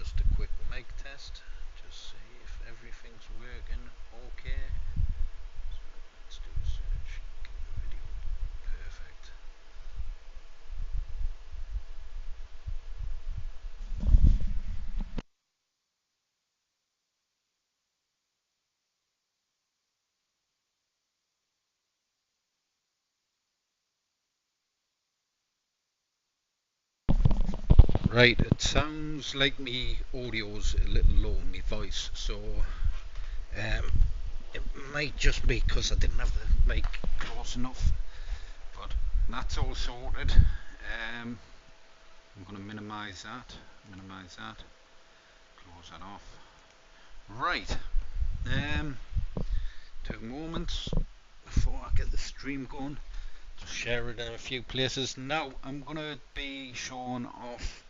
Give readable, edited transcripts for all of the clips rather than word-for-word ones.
just a quick mic test, just see if everything's working okay. So let's do a search, get the video perfect. Right, it sounds like me audio's a little low in my voice, so it might just be because I didn't have the mic close enough, but that's all sorted. I'm going to minimise that, close that off. Right, 2 moments before I get the stream going. Just share it in a few places. Now I'm going to be showing off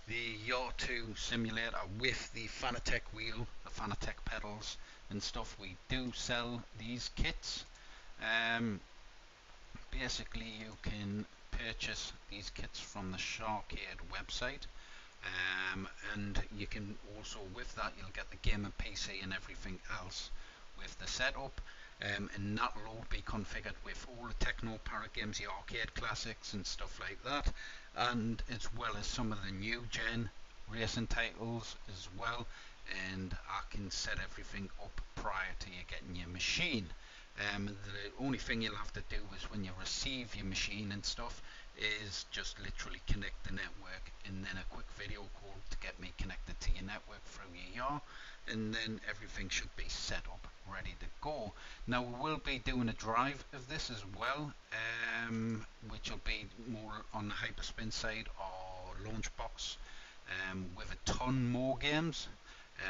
the Yar2 simulator with the Fanatec wheel, the Fanatec pedals and stuff. We do sell these kits. Basically you can purchase these kits from the Shar-Kade website, and you can also, with that, you'll get the game and PC and everything else with the setup, and that will all be configured with all the Techno Parrot games, the arcade classics and stuff like that, and as well as some of the new gen racing titles as well. And I can set everything up prior to you getting your machine. The only thing you'll have to do is when you receive your machine and stuff is just literally connect the network, and then a quick video call to get me connected to your network through your Yar, and then everything should be set up ready to go. Now we will be doing a drive of this as well, which will be more on the Hyperspin side or Launchbox, with a ton more games.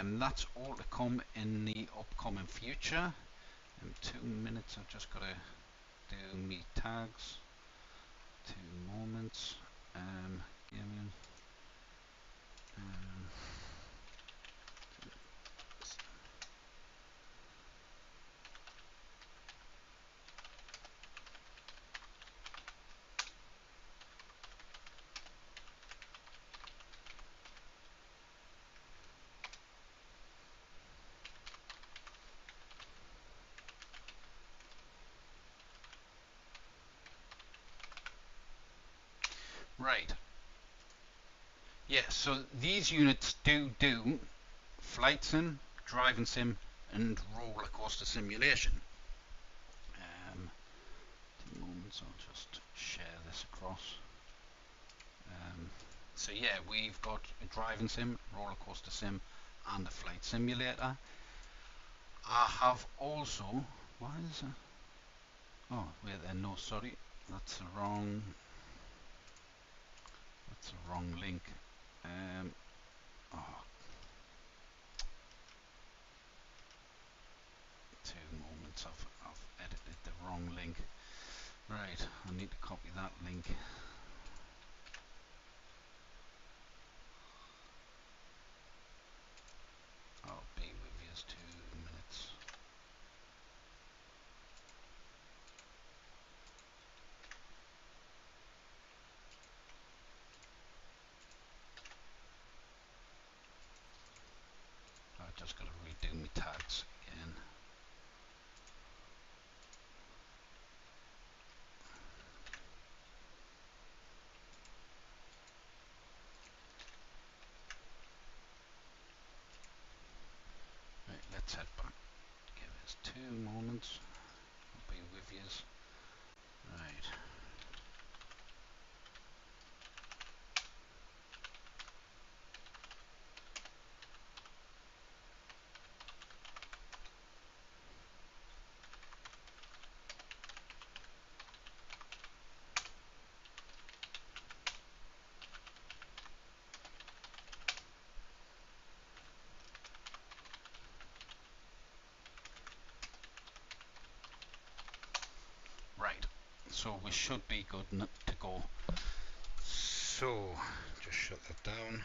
That's all to come in the upcoming future. 2 minutes, I've just got to do me tags. 2 moments. Gaming. Right. Yeah, so these units do flight sim, driving sim, and roller coaster simulation. 2 moments, I'll just share this across. So yeah, we've got a driving sim, roller coaster sim, and a flight simulator. I have also, why is it? Oh, wait there, no, sorry, that's the wrong link. Oh, 2 moments, I've edited the wrong link. Right, I need to copy that link. I'll be with you 2 minutes. I've just got to redo my tags again. Right, let's head back. Give us 2 moments. I'll be with you. Right. Right, so we should be good to go. So, just shut that down.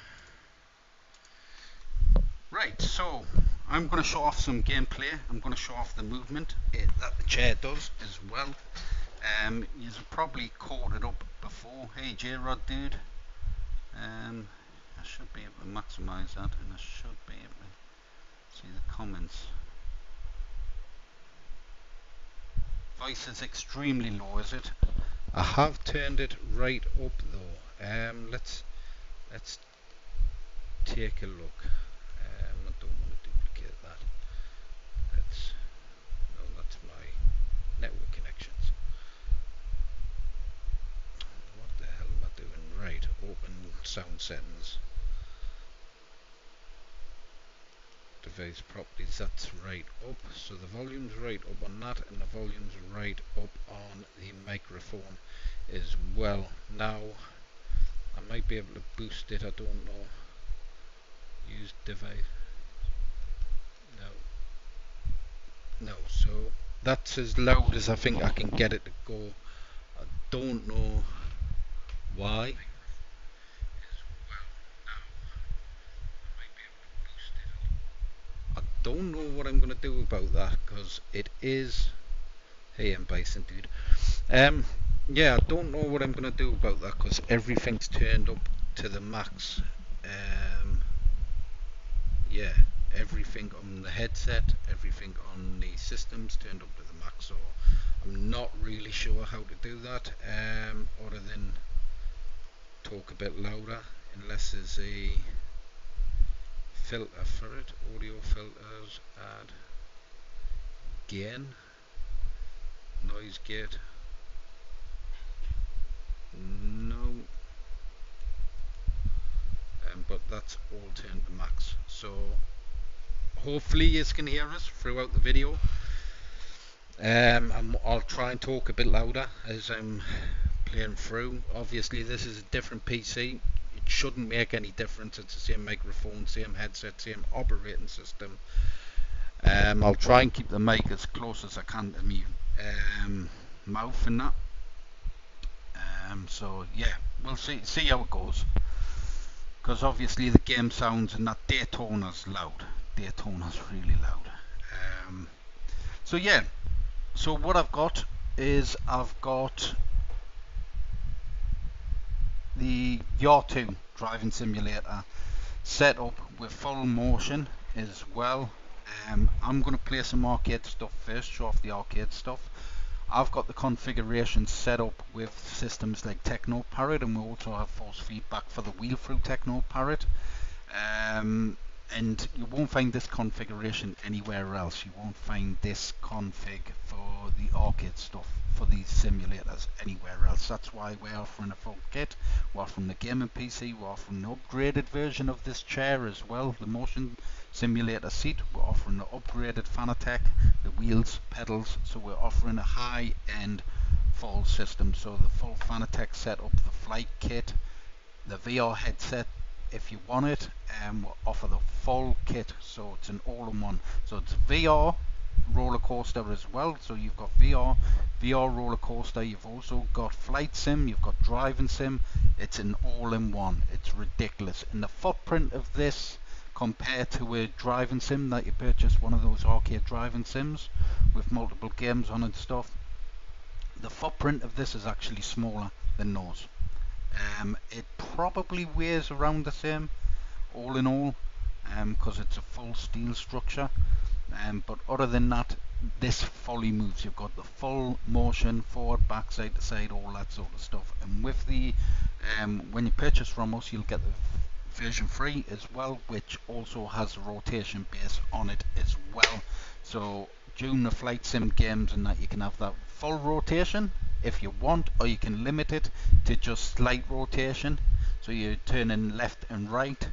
Right, so I'm going to show off some gameplay. I'm going to show off the movement that the chair does as well. You've probably called it up before. Hey J-Rod dude, I should be able to maximize that, and I should be able to see the comments. Voice is extremely low, is it? I have turned it right up though. Let's take a look. I don't want to duplicate that. That's my network connections. What the hell am I doing? Right, open sound settings. Device properties, that's right up. So the volume's right up on that, and the volume's right up on the microphone as well. Now, I might be able to boost it, I don't know. Use device. No, so that's as loud as I think I can get it to go. I don't know why. I don't know what I'm going to do about that, because it is... Hey, I'm Bison dude. Yeah, I don't know what I'm going to do about that, because everything's turned up to the max. Yeah, everything on the headset, everything on the system's turned up to the max, so I'm not really sure how to do that, other than talk a bit louder, unless there's a filter for it. Audio filters, add gain, noise gate, no, but that's all turned to max, so hopefully you can hear us throughout the video. I'll try and talk a bit louder as I'm playing through. Obviously this is a different PC, it shouldn't make any difference, it's the same microphone, same headset, same operating system. I'll try and keep the mic as close as I can to me mouth and that. So yeah, we'll see how it goes, because obviously the game sounds, and that Daytona's loud. Daytona's really loud. So yeah, so what I've got is I've got the VR2 driving simulator set up with full motion as well. I'm going to play some arcade stuff first, show off the arcade stuff. I've got the configuration set up with systems like Techno Parrot, and we also have force feedback for the wheel through Techno Parrot. And you won't find this configuration anywhere else. You won't find this config for the arcade stuff for these simulators anywhere else. That's why we're offering a full kit. We're offering the gaming PC, we're offering the upgraded version of this chair as well, the motion simulator seat. We're offering the upgraded Fanatec, the wheels, pedals, so we're offering a high-end full system. So the full Fanatec setup, the flight kit, the VR headset, if you want it, we'll offer the full kit, so it's an all-in-one. So it's VR roller coaster as well, so you've got VR roller coaster, you've also got flight sim, you've got driving sim. It's an all-in-one. It's ridiculous, and the footprint of this compared to a driving sim that you purchase, one of those arcade driving sims with multiple games on and stuff, the footprint of this is actually smaller than those. It probably weighs around the same, all in all, because it's a full steel structure. But other than that, this fully moves. You've got the full motion, forward, back, side to side, all that sort of stuff. And with the, when you purchase from us, you'll get the version 3 as well, which also has a rotation base on it as well. So during the flight sim games and that, you can have that full rotation if you want, or you can limit it to just slight rotation, so you're turning left and right,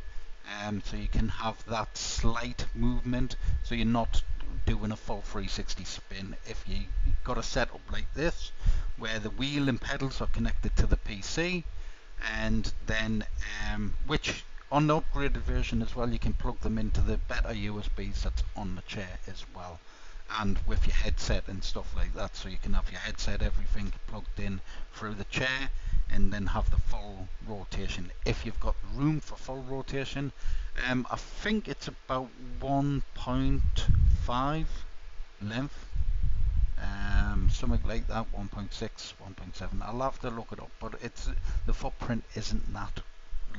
so you can have that slight movement, so you're not doing a full 360 spin. If you got a setup like this where the wheel and pedals are connected to the PC, and then which on the upgraded version as well, you can plug them into the better USBs that's on the chair as well, and with your headset and stuff like that, so you can have your headset, everything plugged in through the chair, and then have the full rotation if you've got room for full rotation. I think it's about 1.5 length, something like that, 1.6, 1.7. I'll have to look it up, but it's the footprint isn't that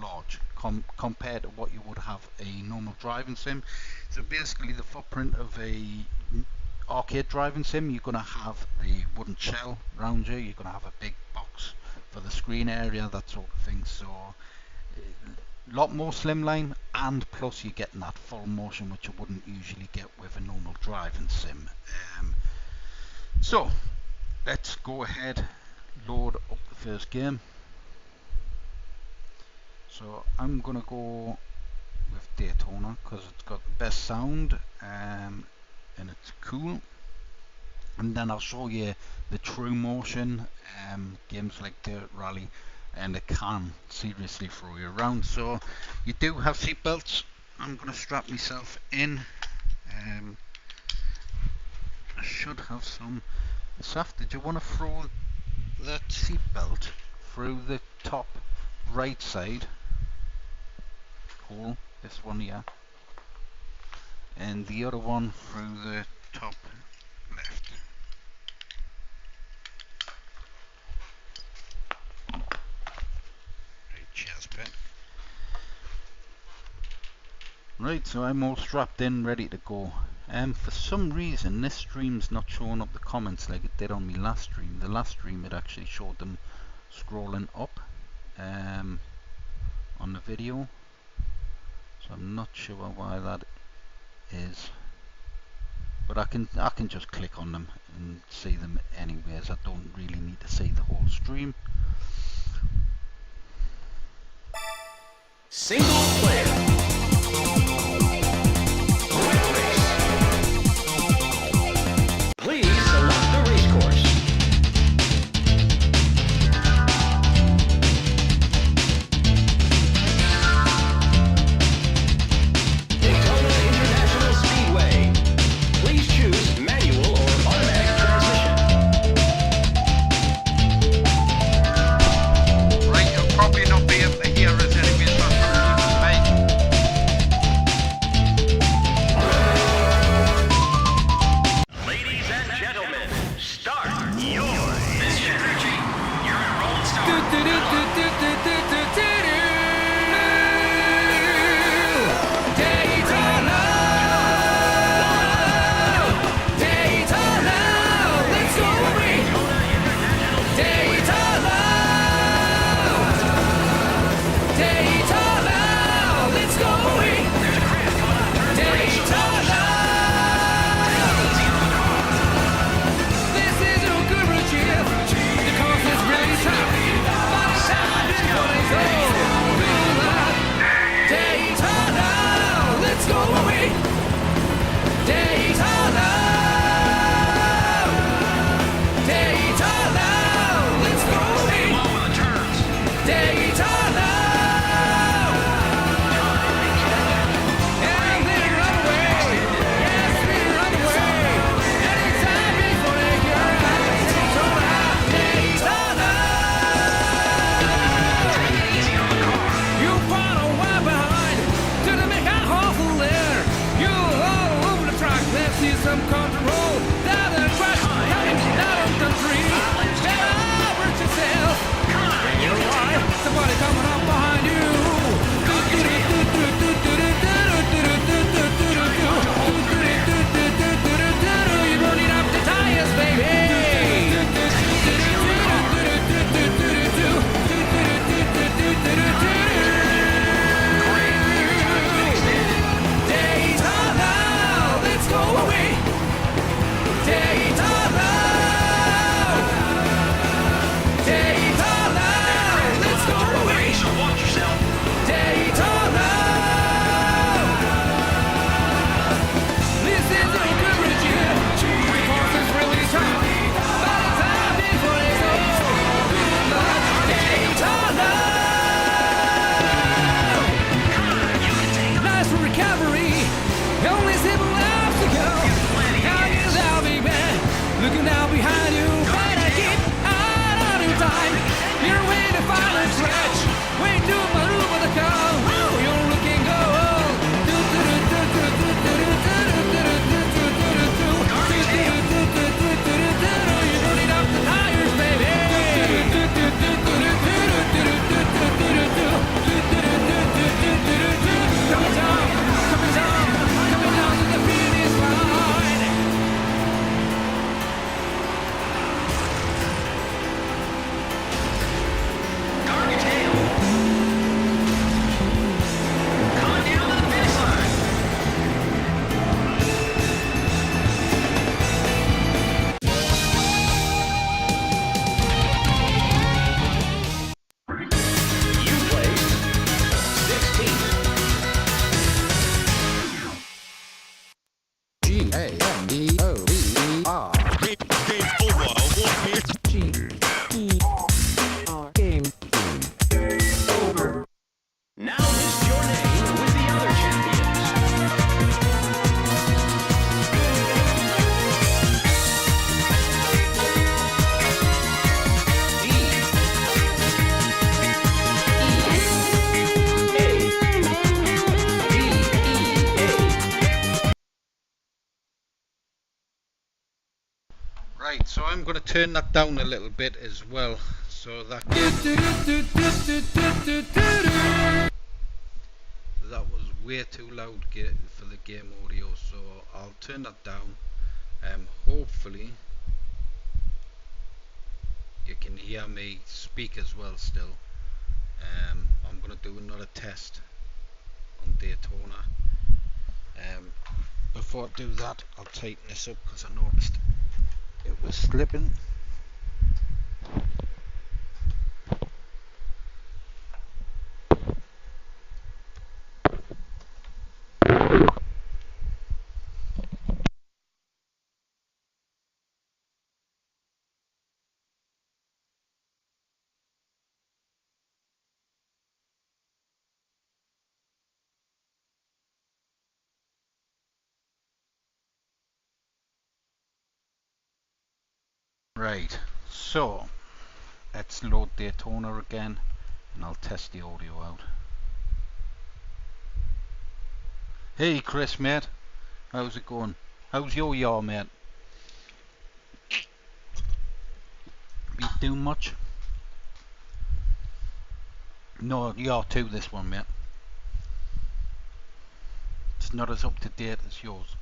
large compared to what you would have a normal driving sim. So basically the footprint of a arcade driving sim, you're going to have the wooden shell around you, you're going to have a big box for the screen area, that sort of thing. So a lot more slimline, and plus you're getting that full motion which you wouldn't usually get with a normal driving sim. So let's go ahead, load up the first game. So I'm gonna go with Daytona because it's got the best sound, and it's cool. And then I'll show you the true motion games like Dirt Rally, and it can seriously throw you around. So you do have seat belts. I'm gonna strap myself in. I should have some. Saf, did you want to throw that seat belt through the top right side hole, this one here, and the other one through the top left? Right, cheers, Ben. Right, so I'm all strapped in, ready to go. For some reason this stream's not showing up the comments like it did on my last stream. The last stream it actually showed them scrolling up on the video, so I'm not sure why that is, but I can just click on them and see them anyways. I don't really need to see the whole stream. Single player. Please select the race course. Daytona International Speedway. Please choose manual or automatic transmission. Right, you'll probably not be able to hear us anyways, but Ladies and gentlemen, start your Mr. Energy. You're a rolling star. Daytona, Daytona, let's go away. Daytona, Daytona, let's go away. Daytona, this is a good routine. The course is really tough. By the time I do going to turn that down a little bit as well, so that was way too loud for the game audio, so I'll turn that down. Hopefully you can hear me speak as well still. I'm going to do another test on Daytona. Before I do that, I'll tighten this up because I noticed it was slipping. Right, so let's load Daytona again and I'll test the audio out. Hey Chris, mate, how's it going? How's your yaw, mate? Been doing much? No, yaw 2 this one, mate. It's not as up to date as yours.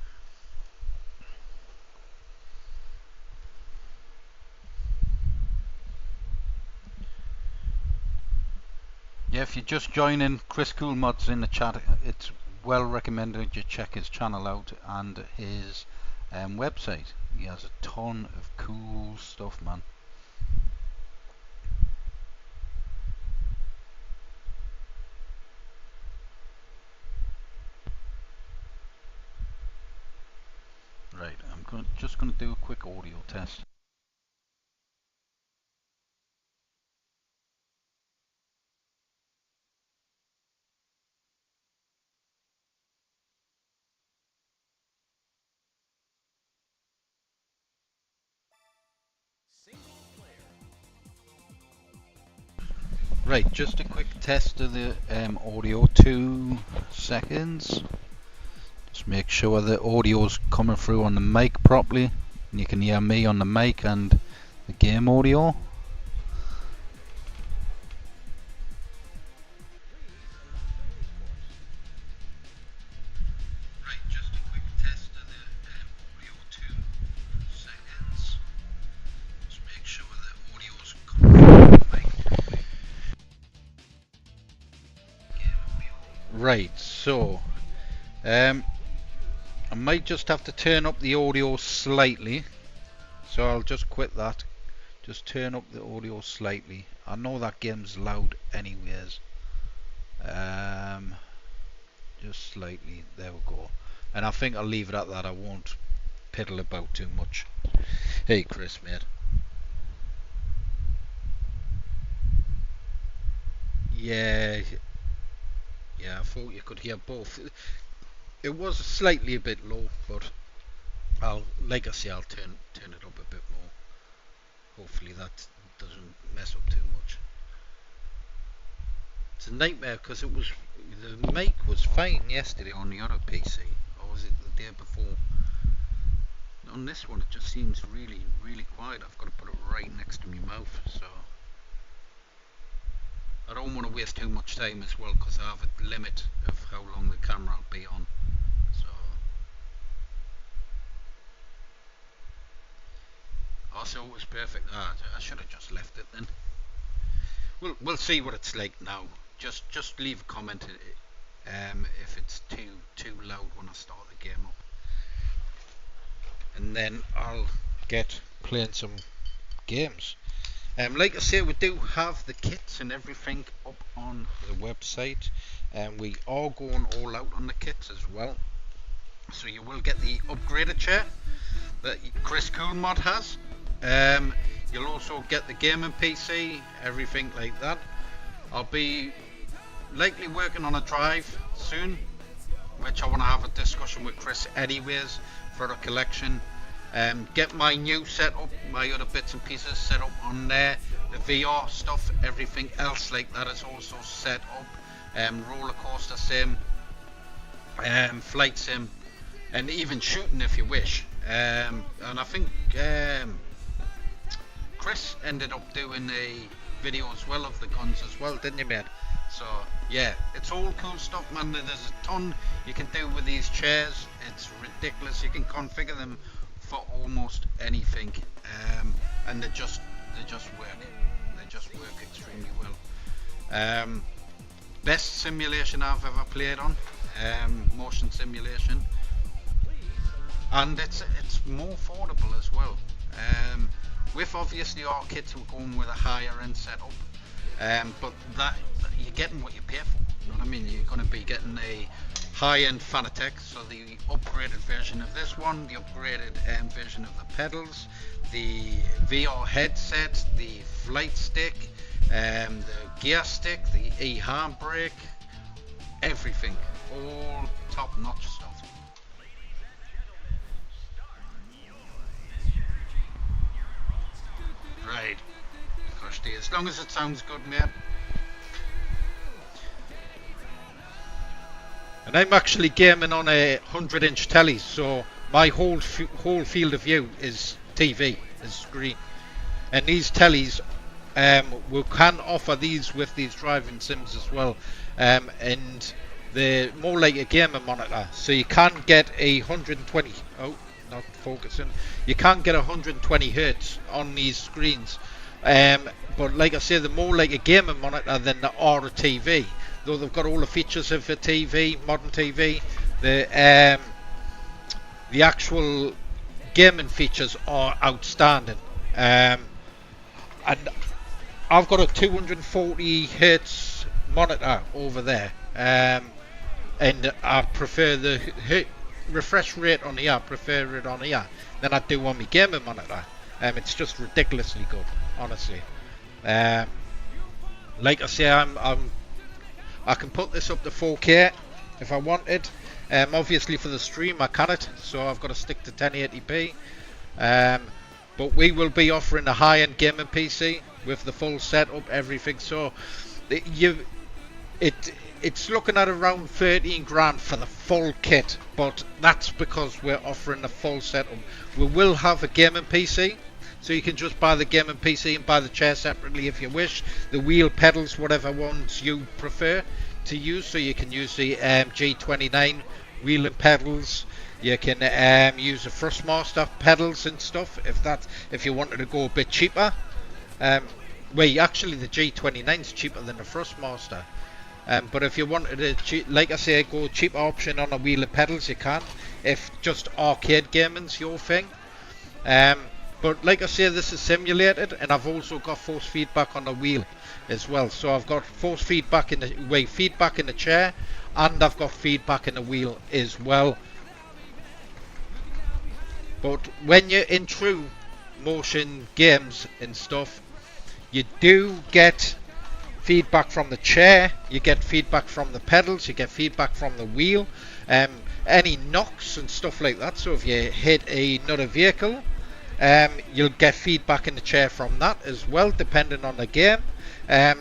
Yeah, if you're just joining Krisscoolmods in the chat, it's well recommended you check his channel out and his website. He has a ton of cool stuff, man. Right, I'm just going to do a quick audio test. Right, just a quick test of the audio, 2 seconds. Just make sure the audio's coming through on the mic properly, and you can hear me on the mic and the game audio. Right, just a quick test of the audio, 2 seconds. Just make sure the audio's coming through on the mic properly. Right, so I might just have to turn up the audio slightly, so I'll just quit that. Just turn up the audio slightly. I know that game's loud anyways. Just slightly, there we go. And I think I'll leave it at that. I won't piddle about too much. Hey Chris, mate. Yeah, I thought you could hear both. It was slightly a bit low, but like I say, I'll turn it up a bit more. Hopefully that doesn't mess up too much. It's a nightmare because the mic was fine yesterday on the other PC, or was it the day before? On this one, it just seems really, really quiet. I've got to put it right next to my mouth, so I don't want to waste too much time as well because I have a limit of how long the camera will be on. So also it was perfect. I should have just left it then. We'll see what it's like now. Just leave a comment if it's too loud when I start the game up, and then I'll get playing some games. Like I say, we do have the kits and everything up on the website, and we are going all out on the kits as well. So you will get the upgraded chair that Krisscoolmod has. You'll also get the gaming PC, everything like that. I'll be likely working on a drive soon, which I want to have a discussion with Chris anyways for a collection. Get my new setup, my other bits and pieces set up on there. The VR stuff, everything else like that is also set up. Rollercoaster sim, flight sim, and even shooting if you wish. And I think Chris ended up doing a video as well of the guns as well, didn't you, mate? So yeah, it's all cool stuff, man. There's a ton you can do with these chairs. It's ridiculous. You can configure them for almost anything, and they just work. They just work extremely well. Best simulation I've ever played on, motion simulation, and it's more affordable as well. With obviously our kits, we're going with a higher end setup, but that you're getting what you pay for. You know what I mean? You're going to be getting a high-end Fanatec, so the upgraded version of this one, the upgraded version of the pedals, the VR headset, the flight stick, the gear stick, the e-handbrake, everything, all top-notch stuff. Right, gosh, dear. As long as it sounds good, mate. And I'm actually gaming on a 100-inch telly, so my whole field of view is TV, is screen. And these tellies, we can offer these with these driving sims as well, and they're more like a gamer monitor. So you can get a 120. Oh, not focusing. You can get 120 hertz on these screens, but like I say, they're more like a gamer monitor than they are a TV. Though they've got all the features of a TV, modern TV, the actual gaming features are outstanding. And I've got a 240 hertz monitor over there, and I prefer the refresh rate on here. I prefer it on here than I do on my gaming monitor. It's just ridiculously good, honestly. Like I say, I can put this up to 4K if I wanted. Obviously for the stream I can't, so I've got to stick to 1080p. But we will be offering a high-end gaming PC with the full setup, everything. So it's looking at around 13 grand for the full kit, but that's because we're offering the full setup. We will have a gaming PC, so you can just buy the gaming PC and buy the chair separately if you wish. The wheel, pedals, whatever ones you prefer to use. So you can use the G29 wheel and pedals. You can use the Thrustmaster pedals and stuff if you wanted to go a bit cheaper. Well, actually the G29 is cheaper than the Thrustmaster. But if you wanted to, like I say, go cheaper option on the wheel and pedals, you can. If just arcade gaming's your thing. But like I say, this is simulated, and I've also got force feedback on the wheel as well. So I've got force feedback in the chair, and I've got feedback in the wheel as well. But when you're in true motion games and stuff, you do get feedback from the chair, you get feedback from the pedals, you get feedback from the wheel, any knocks and stuff like that. So if you hit another vehicle, you'll get feedback in the chair from that as well, depending on the game.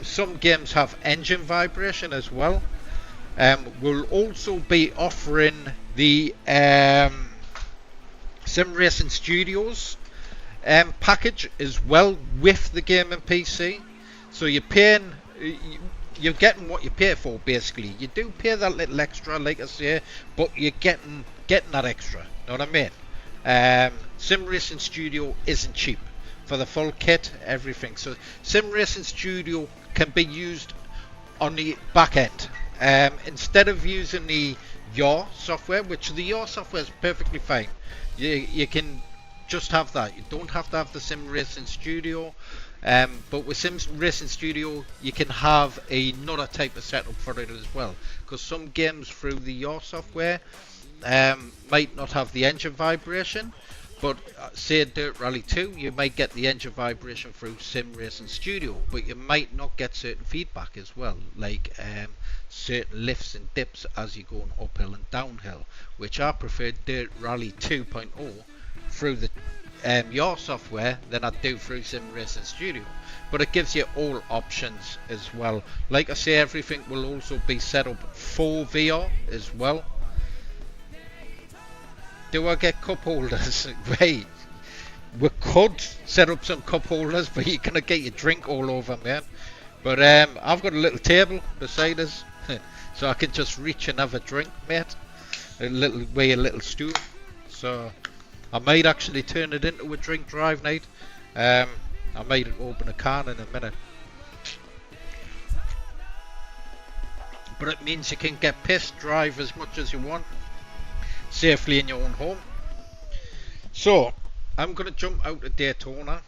Some games have engine vibration as well. We'll also be offering the Sim Racing Studios package as well with the gaming PC. So you're paying, you're getting what you pay for basically. You do pay that little extra, like I say, but you're getting that extra. Know what I mean? Sim Racing Studio isn't cheap for the full kit, everything. So Sim Racing Studio can be used on the back end instead of using the Yaw software, which the Yaw software is perfectly fine. You can just have that. You don't have to have the Sim Racing Studio. But with Sim Racing Studio, you can have another type of setup for it as well. Because some games through the Yaw software might not have the engine vibration. But say Dirt Rally 2, you might get the engine vibration through Sim Racing Studio, but you might not get certain feedback as well, like certain lifts and dips as you're going uphill and downhill, which I prefer Dirt Rally 2.0 through the your software than I do through Sim Racing Studio. But it gives you all options as well. Like I say, everything will also be set up for VR as well. Do I get cup holders? Right. we could set up some cup holders, but you're gonna get your drink all over, man. But I've got a little table beside us, so I can just reach and have a drink, mate. A little stool. So I might actually turn it into a drink drive night. I might open a can in a minute. But it means you can get pissed, drive as much as you want, safely in your own home. So I'm going to jump out of Daytona,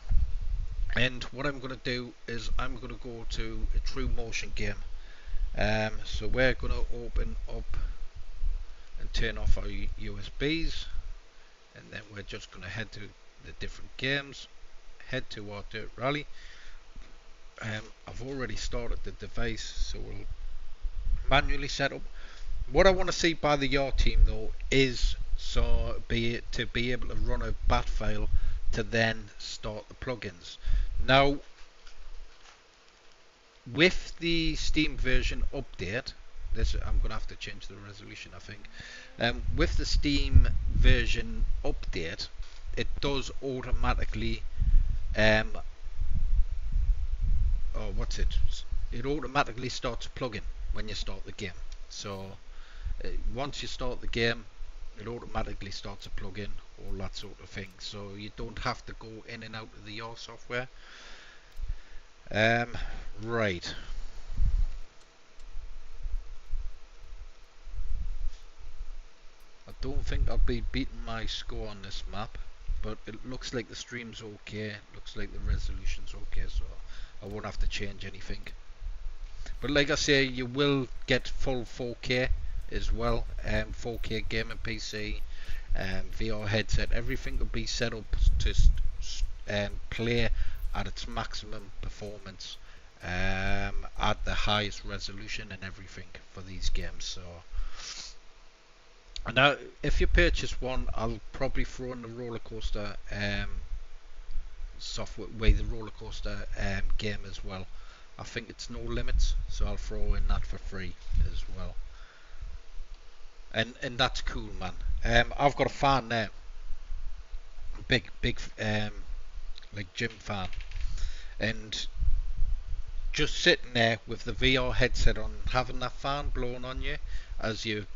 and what I'm going to do is I'm going to go to a true motion game. So we're going to open up and turn off our USBs, and then we're just going to head to the different games, head to our dirt rally. I've already started the device, so we'll manually set up. What I want to see by the YAR team though is to be able to run a bat file to then start the plugins. Now with the Steam version update, I'm going to have to change the resolution, I think. With the Steam version update, it does automatically it automatically starts plugin when you start the game. So once you start the game, it automatically starts a plugin, all that sort of thing. So you don't have to go in and out of the YAR software. Right. I don't think I'll be beating my score on this map, but it looks like the stream's okay. It looks like the resolution's okay, so I won't have to change anything. But like I say, you will get full 4K as well, 4K gaming PC, VR headset, everything will be set up to play at its maximum performance, at the highest resolution and everything for these games. So now if you purchase one, I'll probably throw in the Rollercoaster software, the Rollercoaster game as well. I think it's no limits, so I'll throw in that for free as well. And that's cool, man. I've got a fan there, big like gym fan, and just sitting there with the VR headset on, having that fan blowing on you as you're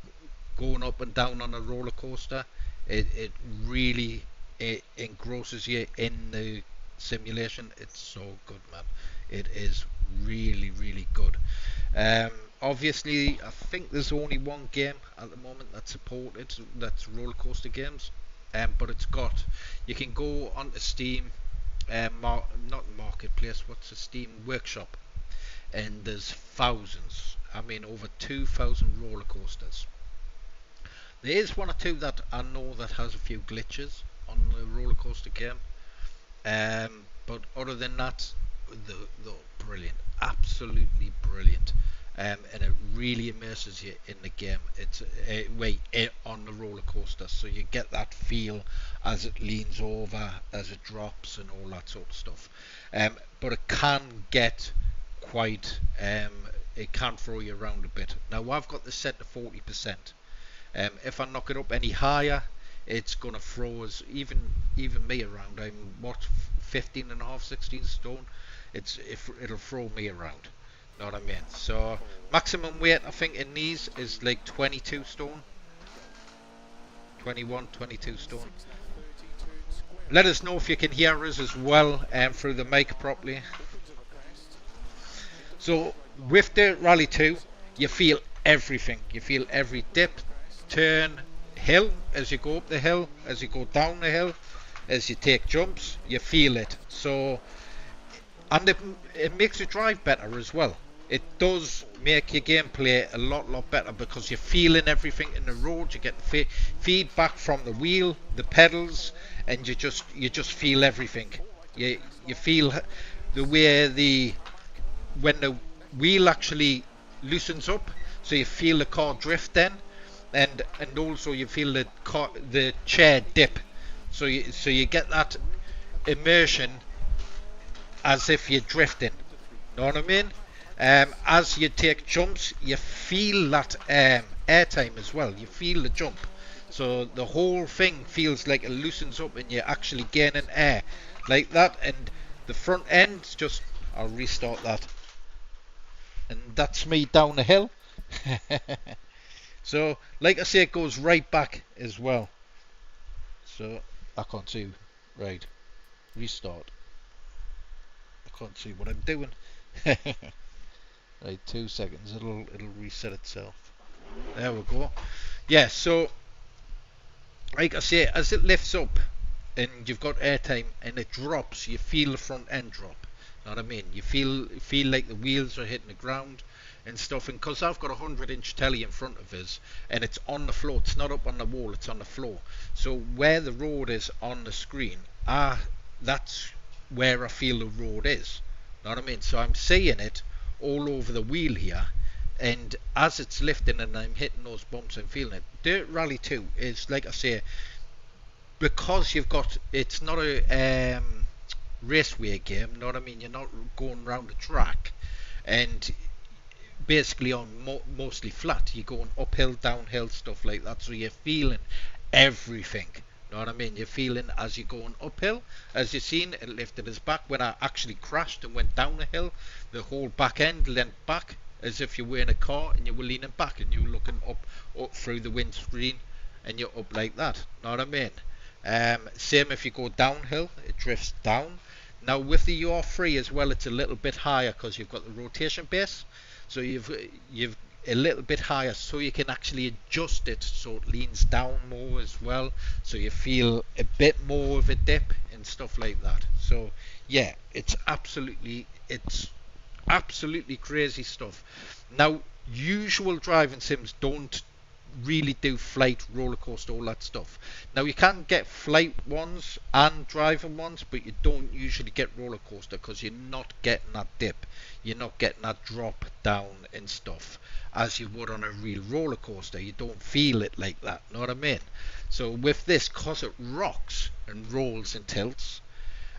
going up and down on a roller coaster, it really engrosses you in the simulation. It's so good, man. It is really good. Obviously I think there's only one game at the moment that's supported, that's roller coaster games, but you can go onto Steam, not marketplace, what's the Steam workshop, and there's thousands, I mean over 2,000 roller coasters. There is one or two that I know that has a few glitches on the roller coaster game, but other than that, they're brilliant, absolutely brilliant, and it really immerses you in the game. It's on the roller coaster, so you get that feel as it leans over, as it drops, and all that sort of stuff. But it can get quite, it can throw you around a bit. Now I've got this set to 40%. If I knock it up any higher, it's gonna throw us, even me around. I'm what, 15 and a half, 16 stone. It'll throw me around, know what I mean? So maximum weight I think in these is like 22 stone, 21, 22 stone. Let us know if you can hear us as well, through the mic properly. So with the Rally 2, you feel everything. You feel every dip, turn, hill, as you go up the hill, as you go down the hill, as you take jumps, you feel it. So, and it makes you drive better as well. It does make your gameplay a lot better because you're feeling everything in the road. You get feedback from the wheel, the pedals, and you just feel everything. You feel the way when the wheel actually loosens up, so you feel the car drift then, and also you feel the chair dip. So you get that immersion as if you're drifting. Know what I mean? As you take jumps, you feel that airtime as well. You feel the jump. so the whole thing feels like it loosens up and you're actually gaining air like that. And the front end just, I'll restart that, and that's me down the hill. So like I say, it goes right back as well. So I can't see, right, restart, I can't see what I'm doing. Right, 2 seconds, it'll reset itself. There we go. Yeah, so like I say, as it lifts up and you've got airtime and it drops, you feel the front end drop. Know what I mean? You feel like the wheels are hitting the ground and stuff. And because I've got a 100-inch telly in front of us and it's on the floor, it's not up on the wall, it's on the floor. So where the road is on the screen, that's where I feel the road is. Know what I mean? So I'm seeing it all over the wheel here, and as it's lifting and I'm hitting those bumps, I'm feeling it. Dirt Rally 2 is, like I say, because you've got, it's not a raceway game, know what I mean? You're not going around the track and basically on mostly flat. You're going uphill, downhill, stuff like that, so you're feeling everything. Know what I mean? You're feeling as you're going uphill. As you've seen, it lifted us back. When I actually crashed and went down the hill, the whole back end leant back as if you were in a car and you were leaning back and you were looking up through the windscreen and you're up like that. Know what I mean? Same if you go downhill, it drifts down. Now with the UR3 as well, it's a little bit higher because you've got the rotation base, so you've a little bit higher, so you can actually adjust it so it leans down more as well, so you feel a bit more of a dip and stuff like that. So yeah, it's absolutely crazy stuff. Now usual driving sims don't really do flight, roller coaster, all that stuff. Now you can get flight ones and driving ones, but you don't usually get roller coaster because you're not getting that dip, you're not getting that drop down and stuff as you would on a real roller coaster. You don't feel it like that, know what I mean? So with this, cause it rocks and rolls and tilts,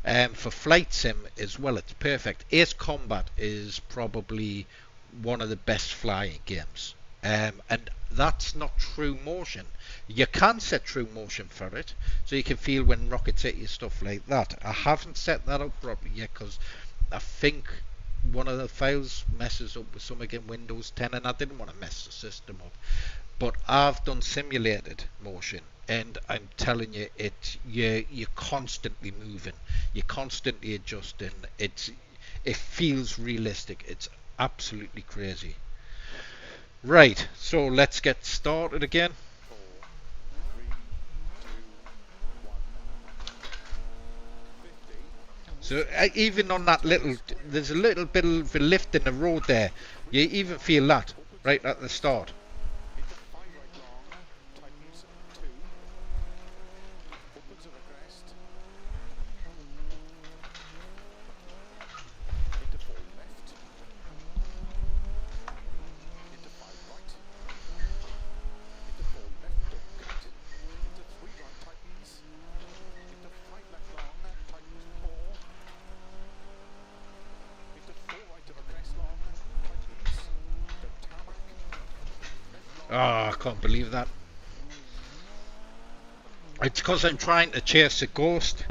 for flight sim as well, it's perfect. Ace Combat is probably one of the best flying games. And that's not true motion. You can set true motion for it, so you can feel when rockets hit you, stuff like that. I haven't set that up properly yet because I think one of the files messes up with something in Windows 10 and I didn't want to mess the system up. But I've done simulated motion, and I'm telling you, you're constantly moving, you're constantly adjusting. It feels realistic. It's absolutely crazy. Right, so let's get started again. So even on that little, there's a little bit of a lift in the road there. You even feel that right at the start. Oh, I can't believe that. It's because I'm trying to chase a ghost.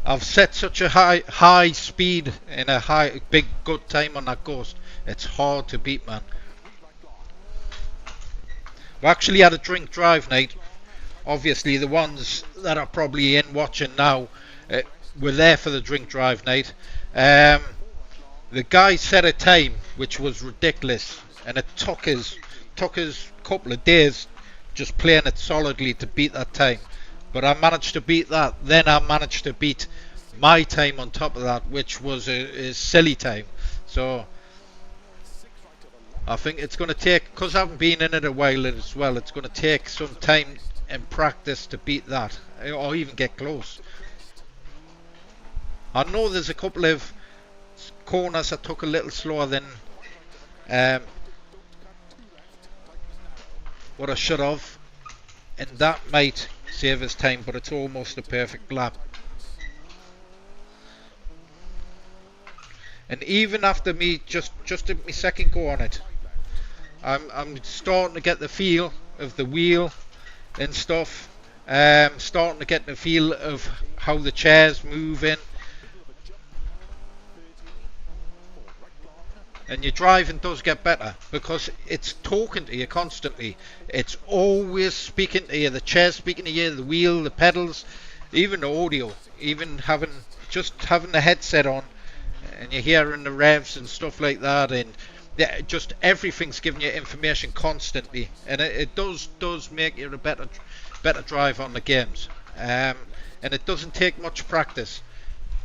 I've set such a high speed and a big good time on that ghost. It's hard to beat, man. We actually had a drink drive night. Obviously the ones that are probably in watching now were there for the drink drive night. The guy set a time which was ridiculous, and it took us a couple of days just playing it solidly to beat that time. But I managed to beat that. Then I managed to beat my time on top of that, which was a silly time. So I think it's going to take, because I haven't been in it a while as well, it's going to take some time and practice to beat that, or even get close. I know there's a couple of corners I took a little slower than what I should have, and that might save us time, but it's almost a perfect lap. And even after me just my second go on it, I'm starting to get the feel of the wheel and stuff. Starting to get the feel of how the chair's moving. And your driving does get better because it's talking to you constantly. It's always speaking to you. The chair's speaking to you, the wheel, the pedals, even the audio. Even having the headset on, and you're hearing the revs and stuff like that, and yeah, just everything's giving you information constantly, and it does make you a better drive on the games. And it doesn't take much practice.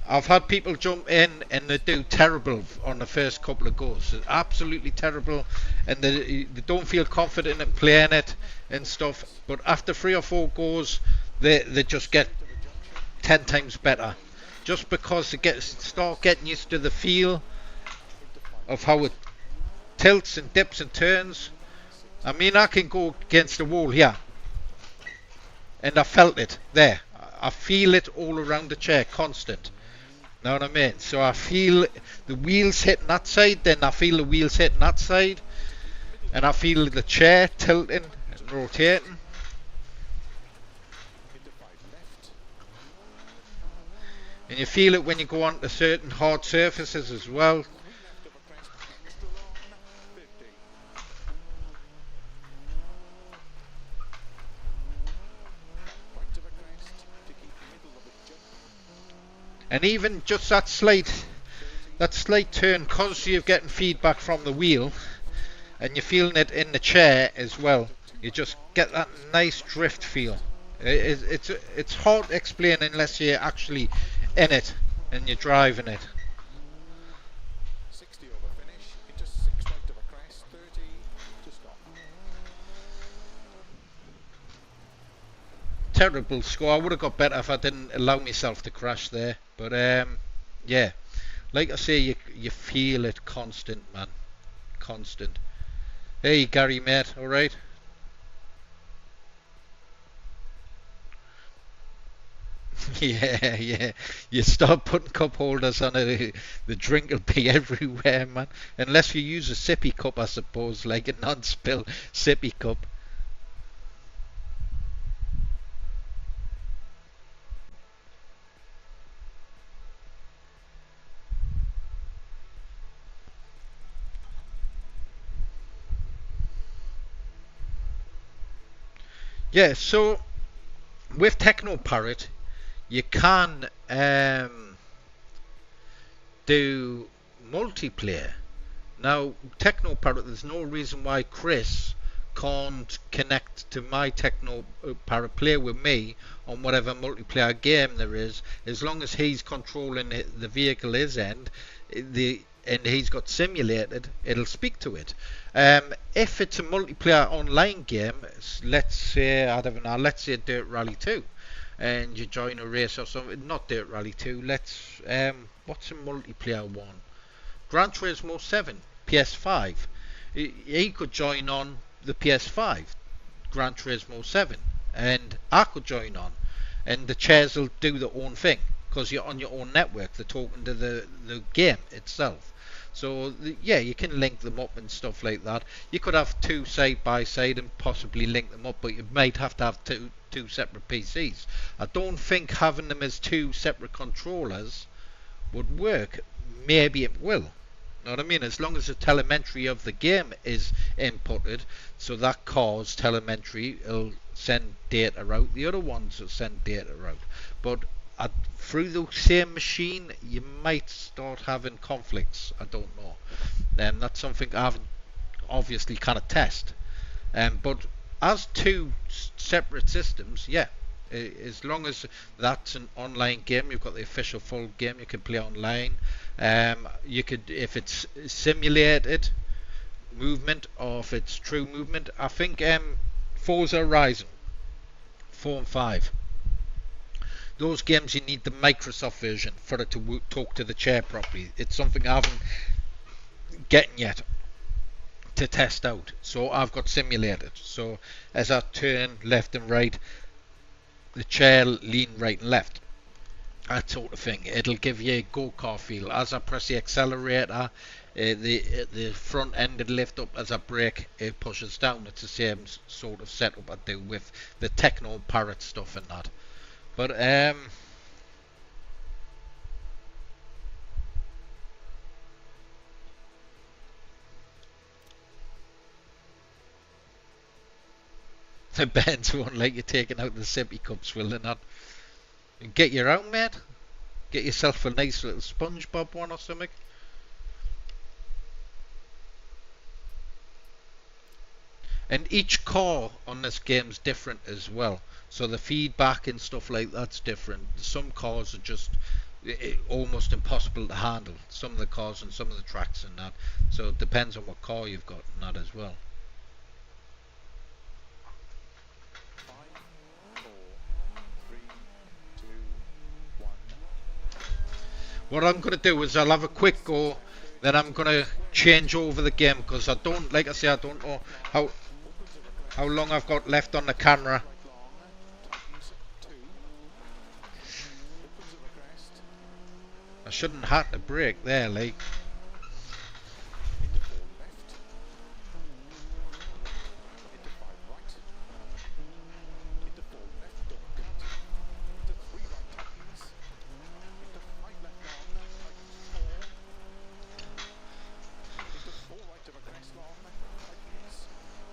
I've had people jump in and they do terrible on the first couple of goes. It's absolutely terrible, and they don't feel confident in playing it and stuff. But after 3 or 4 goes, they just get 10 times better. Just because they start getting used to the feel of how it tilts and dips and turns. I mean, I can go against the wall here, and I felt it there. I feel it all around the chair, constant. Know what I mean? So I feel the wheels hitting that side, then I feel the wheels hitting that side, and I feel the chair tilting and rotating. And you feel it when you go onto certain hard surfaces as well. And even just that slight turn, because you're getting feedback from the wheel and you're feeling it in the chair as well, you just get that nice drift feel. It's hard to explain unless you're actually in it and you're driving it. 60 over finish, into 6 right of a crest, 30 to stop. Terrible score. I would have got better if I didn't allow myself to crash there. But yeah, like I say, you feel it constant, man, constant. Hey Gary, mate, all right? Yeah. You start putting cup holders on it, the drink will be everywhere, man. Unless you use a sippy cup, I suppose, like a non-spill sippy cup. Yeah, so with Techno Parrot, you can do multiplayer. Now, Techno Parrot, there's no reason why Chris can't connect to my Techno Parrot, play with me on whatever multiplayer game there is, as long as he's controlling the vehicle his end, and he's got simulated, it'll speak to it. If it's a multiplayer online game, let's say, I don't know, let's say Dirt Rally 2, and you join a race or something, not Dirt Rally 2, let's, what's a multiplayer one? Gran Turismo 7, PS5. He could join on the PS5, Gran Turismo 7, and I could join on, and the chairs will do their own thing, because you're on your own network, they're talking to the game itself. So yeah, you can link them up and stuff like that. You could have 2 side by side and possibly link them up, but you might have to have two separate PCs. I don't think having them as 2 separate controllers would work. Maybe it will. Know what I mean? As long as the telemetry of the game is inputted, so that car's telemetry will send data out. The other ones will send data out. But through the same machine, you might start having conflicts. I don't know. That's something I haven't obviously kind of test. But as 2 separate systems, yeah, as long as that's an online game, you've got the official full game, you can play online. You could, if it's simulated movement or if it's true movement. I think Forza Horizon 4 and 5. Those games, you need the Microsoft version for it to talk to the chair properly. It's something I haven't getting yet to test out. So I've got simulated. So as I turn left and right, the chair lean right and left. That sort of thing. It'll give you a go-kart feel. As I press the accelerator, the front end would lift up as I brake, it pushes down. It's the same sort of setup I do with the Techno Parrot stuff and that. But the Benz won't like you taking out the sippy cups, will they not? Get your own, mate. Get yourself a nice little SpongeBob one or something. And each car on this game's different as well. So the feedback and stuff like that's different. Some cars are just almost impossible to handle. Some of the cars and some of the tracks and that. So it depends on what car you've got and that as well. 5, 4, 3, 2, 1. What I'm going to do is I'll have a quick go, then I'm going to change over the game because I don't, like I say, I don't know how long I've got left on the camera. Tightens 2. Opens at the crest. I shouldn't have to brake there, like. Into 4 left. Into 5 right. Into 4 left, don't cut. Into 3 right tightens. Into 5 left long, tightens 4. Into 4 right of a crest long, tightens.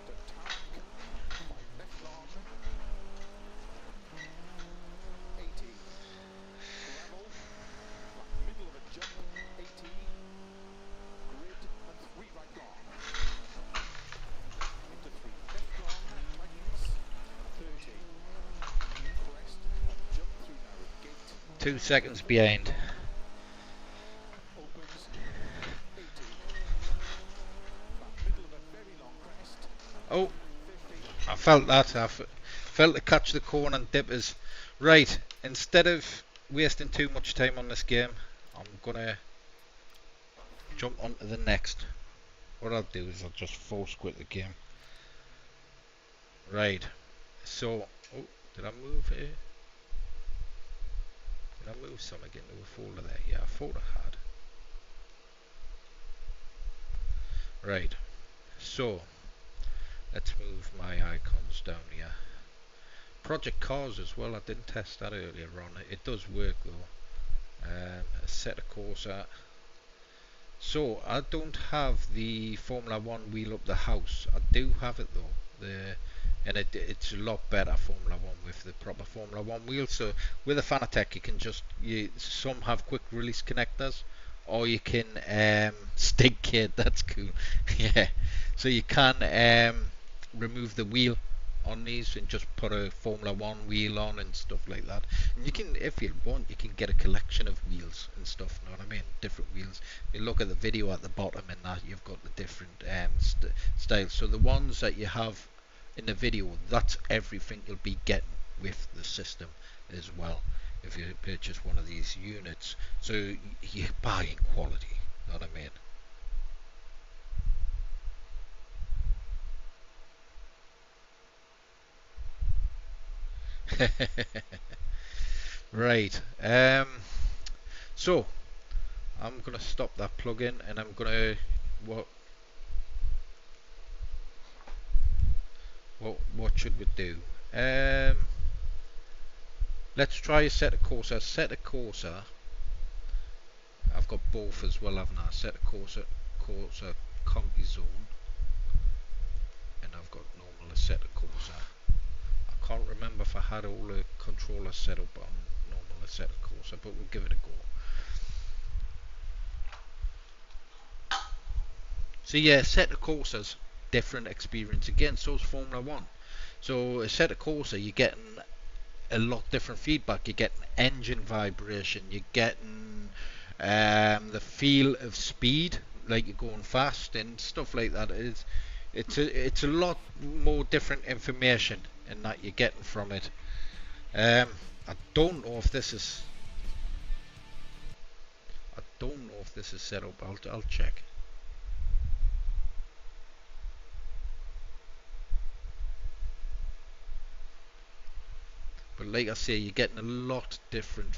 To tag, 5 left long. 80. Gravel, flat middle of a jump, 80. Grid and 3 right long. Into 3 left long, tightens, 30. Crest and jump through narrow gate, 2 seconds behind. opens, 80. Flat middle of a very long crest, Oh, 50. I felt that. Felt to catch the corner and dippers. Right, instead of wasting too much time on this game, I'm gonna jump onto the next. What I'll do is I'll just force quit the game. Right, so, oh, did I move it? Did I move something into a folder there? Yeah, I thought I had. Right, so, let's move my icons down here. Project Cars as well, I didn't test that earlier on. It does work though. Set a Corsa. So I don't have the Formula 1 wheel up the house. I do have it though. And it's a lot better Formula 1 with the proper Formula 1 wheel. So with a Fanatec you can just, some have quick release connectors, or you can stick kit. That's cool. Yeah. So you can remove the wheel on these and just put a Formula 1 wheel on and stuff like that. And you can, if you want, you can get a collection of wheels and stuff, you know what I mean? Different wheels. You look at the video at the bottom and that, you've got the different styles. So the ones that you have in the video, that's everything you'll be getting with the system as well if you purchase one of these units. So you're buying quality, you know what I mean? Right, so I'm gonna stop that plug-in and I'm gonna what should we do? Let's try a set of Corsa. Set of Corsa, I've got both as well, haven't I? Set of Corsa Combi Zone, and I've got normal set of Corsa. I can't remember if I had all the controllers set up on normal set of Corsa, but we'll give it a go. So yeah, set of Corsas, different experience again, so is Formula 1. So a set of Corsa, you're getting a lot different feedback. You're getting engine vibration, you're getting the feel of speed, like you're going fast and stuff like that. It's a lot more different information and that you're getting from it. I don't know if this is set up. I'll check. But like I say, you're getting a lot different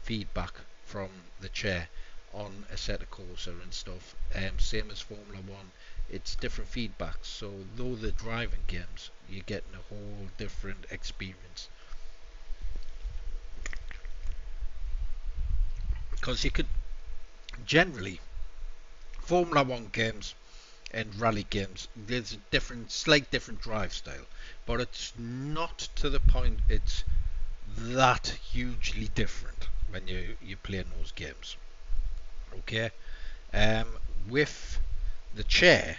feedback from the chair. on a set of Corsa and stuff. Same as Formula 1, it's different feedbacks. So though they're driving games, you're getting a whole different experience. Because you could generally, Formula 1 games and rally games, there's a slight different drive style, but it's not to the point it's that hugely different when you're playing those games. Okay, with the chair,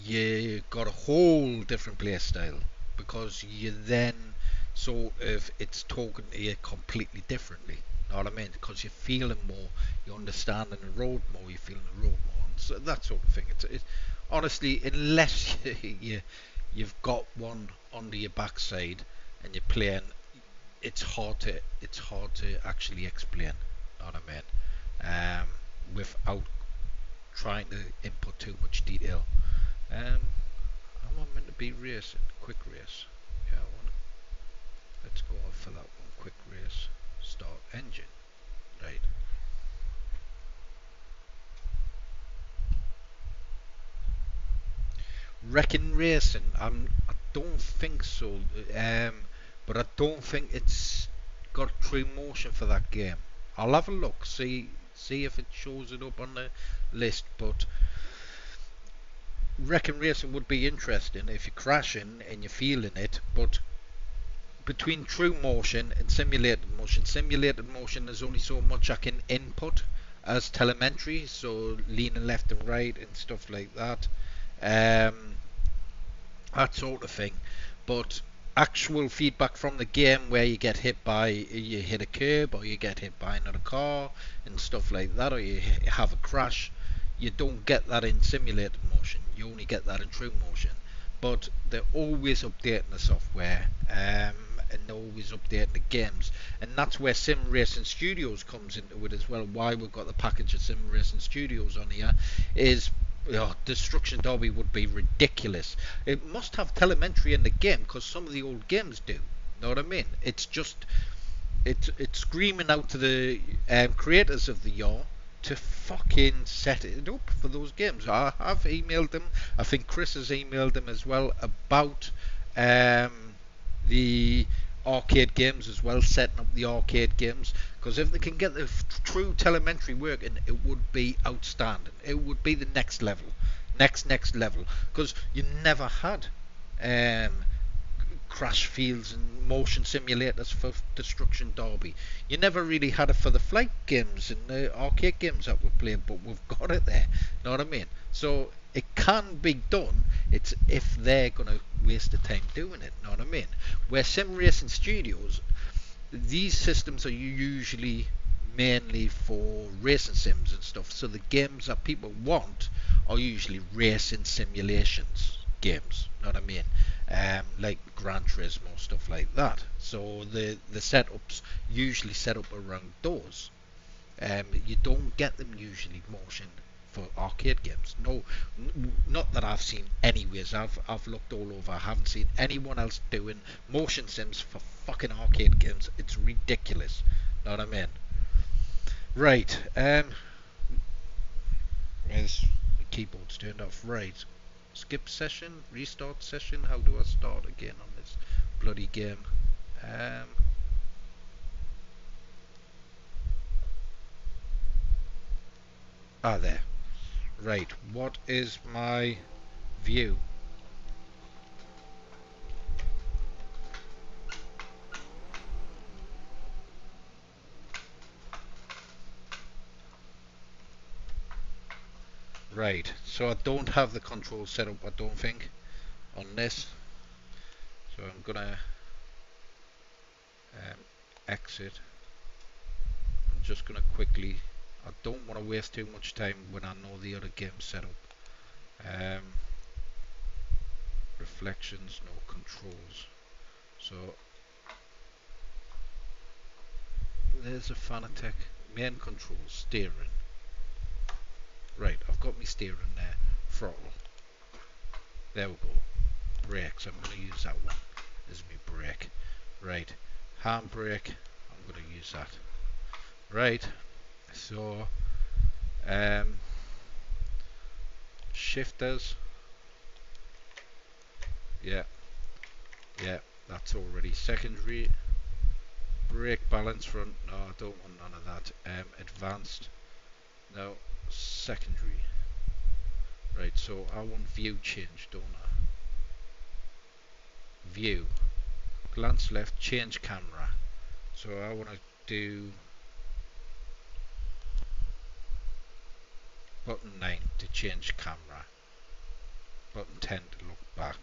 you got a whole different play style because you then sort of it's talking to you completely differently. Know what I mean? Because you're feeling more, you're understanding the road more, you're feeling the road more, and so that sort of thing. It's honestly, unless you've got one under your backside and you're playing, it's hard to actually explain. Know what I mean? Without trying to input too much detail. Am I meant to be racing? Quick race. Yeah, I wanna. Let's go on for that one. Quick race. Start engine. Right. Wrecking racing. I don't think so. But I don't think it's got true motion for that game. I'll have a look. See if it shows it up on the list. But wrecking racing would be interesting if you're crashing and you're feeling it. But between true motion and simulated motion, there's only so much I can input as telemetry, so leaning left and right and stuff like that, that sort of thing. But actual feedback from the game where you hit a curb or you get hit by another car and stuff like that, or you have a crash, you don't get that in simulated motion. You only get that in true motion. But they're always updating the software, and they're always updating the games, and that's where Sim Racing Studios comes into it as well. Why we've got the package of Sim Racing Studios on here is, Destruction Derby would be ridiculous. It must have telemetry in the game because some of the old games do. Know what I mean? It's just it's screaming out to the creators of the yaw to fucking set it up for those games. I have emailed them. I think Chris has emailed them as well about the arcade games as well, setting up the arcade games, because if they can get the true telemetry working, it would be outstanding. It would be the next level, next level, because you never had crash fields and motion simulators for Destruction Derby. You never really had it for the flight games and the arcade games that we're playing, but we've got it there. Know what I mean? So it can be done. It's if they're gonna waste the time doing it. Know what I mean? Where Sim Racing Studios, these systems are usually mainly for racing sims and stuff. So the games that people want are usually racing simulations games. Know what I mean? Like Gran Turismo, stuff like that. So the setups usually set up around those. You don't get them usually motion for arcade games. No, not that I've seen anyways. I've looked all over. I haven't seen anyone else doing motion sims for fucking arcade games. It's ridiculous. Know what I mean? Right. Where's the keyboard's turned off? Right. Skip session, restart session. How do I start again on this bloody game? There. Right. What is my view? Right. So I don't have the control set up, I don't think, on this. So I'm gonna exit. I'm just gonna quickly. I don't want to waste too much time when I know the other game's set up. Reflections, no controls. So there's a Fanatec. Main controls, steering. Right, I've got my steering there. Throttle. There we go. Brakes, I'm going to use that one as my brake. Right, handbrake, I'm going to use that. Right, So shifters, yeah, that's already secondary. Brake balance front, no, I don't want none of that. Advanced, no, secondary. Right, so I want view change, don't I? View, glance left, change camera. So I want to do button 9 to change camera, button 10 to look back.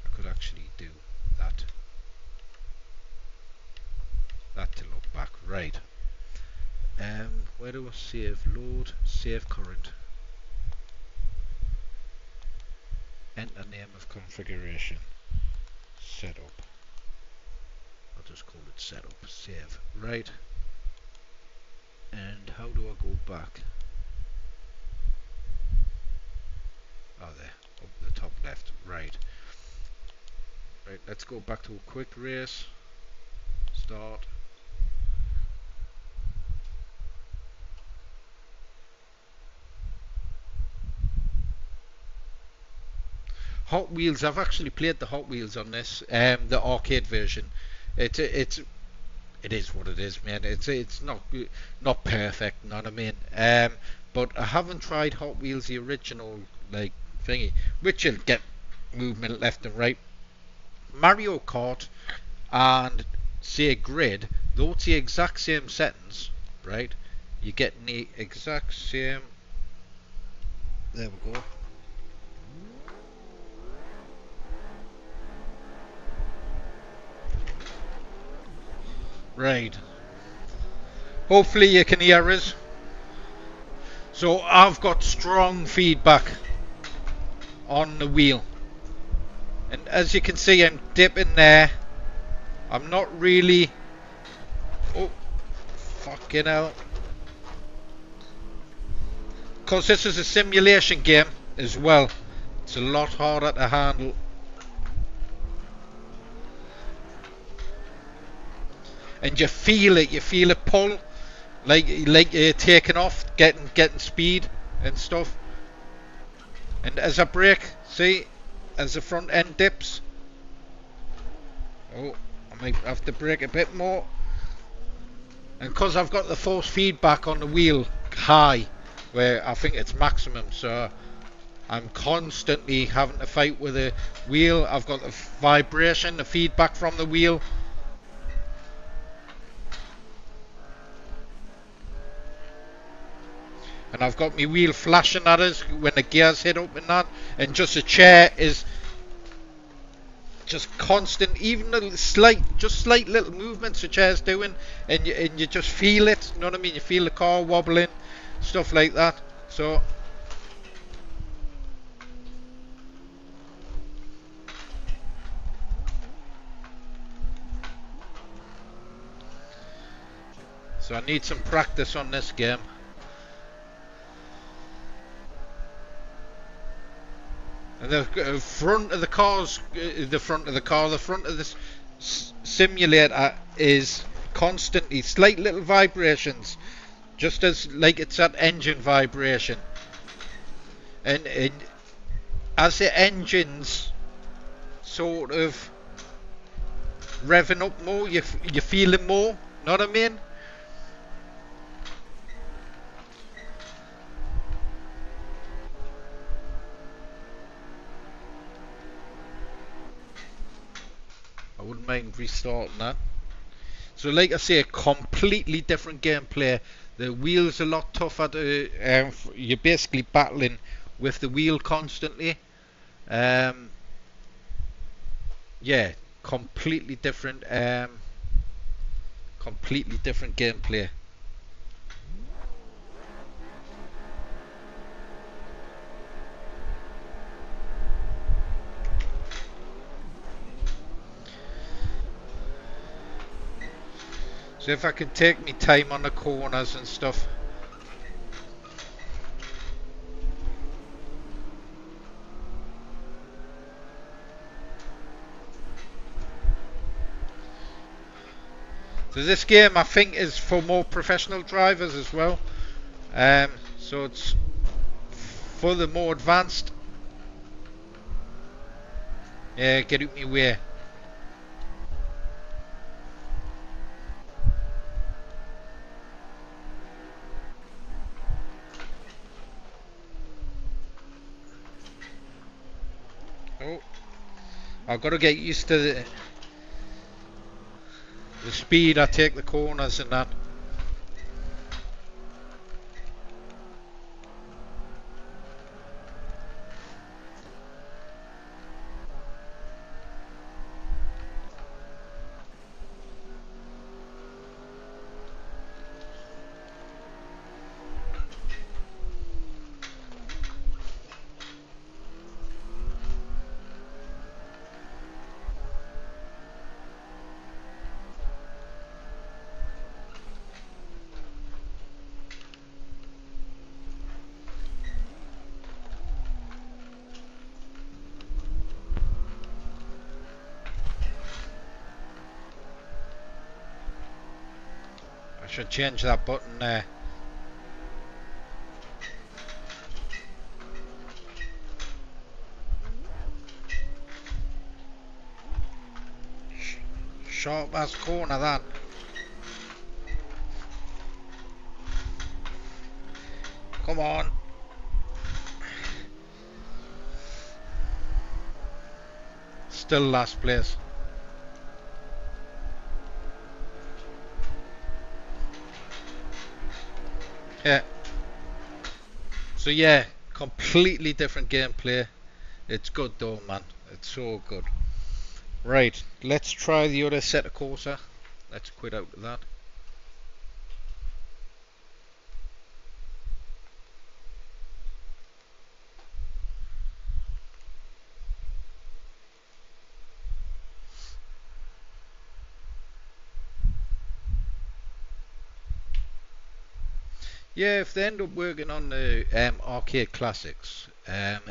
I could actually do that to look back. Right, where do I save? Load, save current, enter name of configuration, setup. I'll just call it setup, save. Right, and how do I go back? Oh, there, up the top left. Right, let's go back to a quick race. Start. Hot Wheels, I've actually played the Hot Wheels on this, the arcade version. It is what it is, man. It's not perfect, you know what I mean? But I haven't tried Hot Wheels the original like thingy, which you'll get movement left and right. Mario Kart and say Grid, though it's the exact same settings, right? You get the exact same. There we go. Right. Hopefully you can hear us. So I've got strong feedback on the wheel. And as you can see, I'm dipping there. I'm not really... Oh, fucking hell. Because this is a simulation game as well. It's a lot harder to handle. And you feel it pull, like you're taking off, getting speed and stuff. And as I brake, see, as the front end dips, oh, I might have to brake a bit more. And because I've got the force feedback on the wheel high, where I think it's maximum, so I'm constantly having to fight with the wheel. I've got the vibration, the feedback from the wheel. And I've got my wheel flashing at us when the gears hit up and that. And just the chair is just constant, even the slight little movements the chair's doing, and you just feel it, you know what I mean? You feel the car wobbling, stuff like that. So I need some practice on this game. And the front of the car's, the front of this simulator is constantly slight little vibrations, just as like it's that engine vibration. And as the engine's sort of revving up more, you feel it more, know what I mean? I wouldn't mind restarting that. So like I say, a completely different gameplay. The wheel's a lot tougher to, you're basically battling with the wheel constantly. Yeah, completely different gameplay. So if I can take me time on the corners and stuff. So this game I think is for more professional drivers as well. So it's for the more advanced. Yeah, get out my way. Oh, I've got to get used to the speed I take the corners and that. I should change that button there. Sharp as corner that. Come on. Still last place. Yeah. So yeah, completely different gameplay. It's good though, man. It's so good. Right, let's try the other set of Corsa. Let's quit out of that. Yeah, if they end up working on the arcade classics and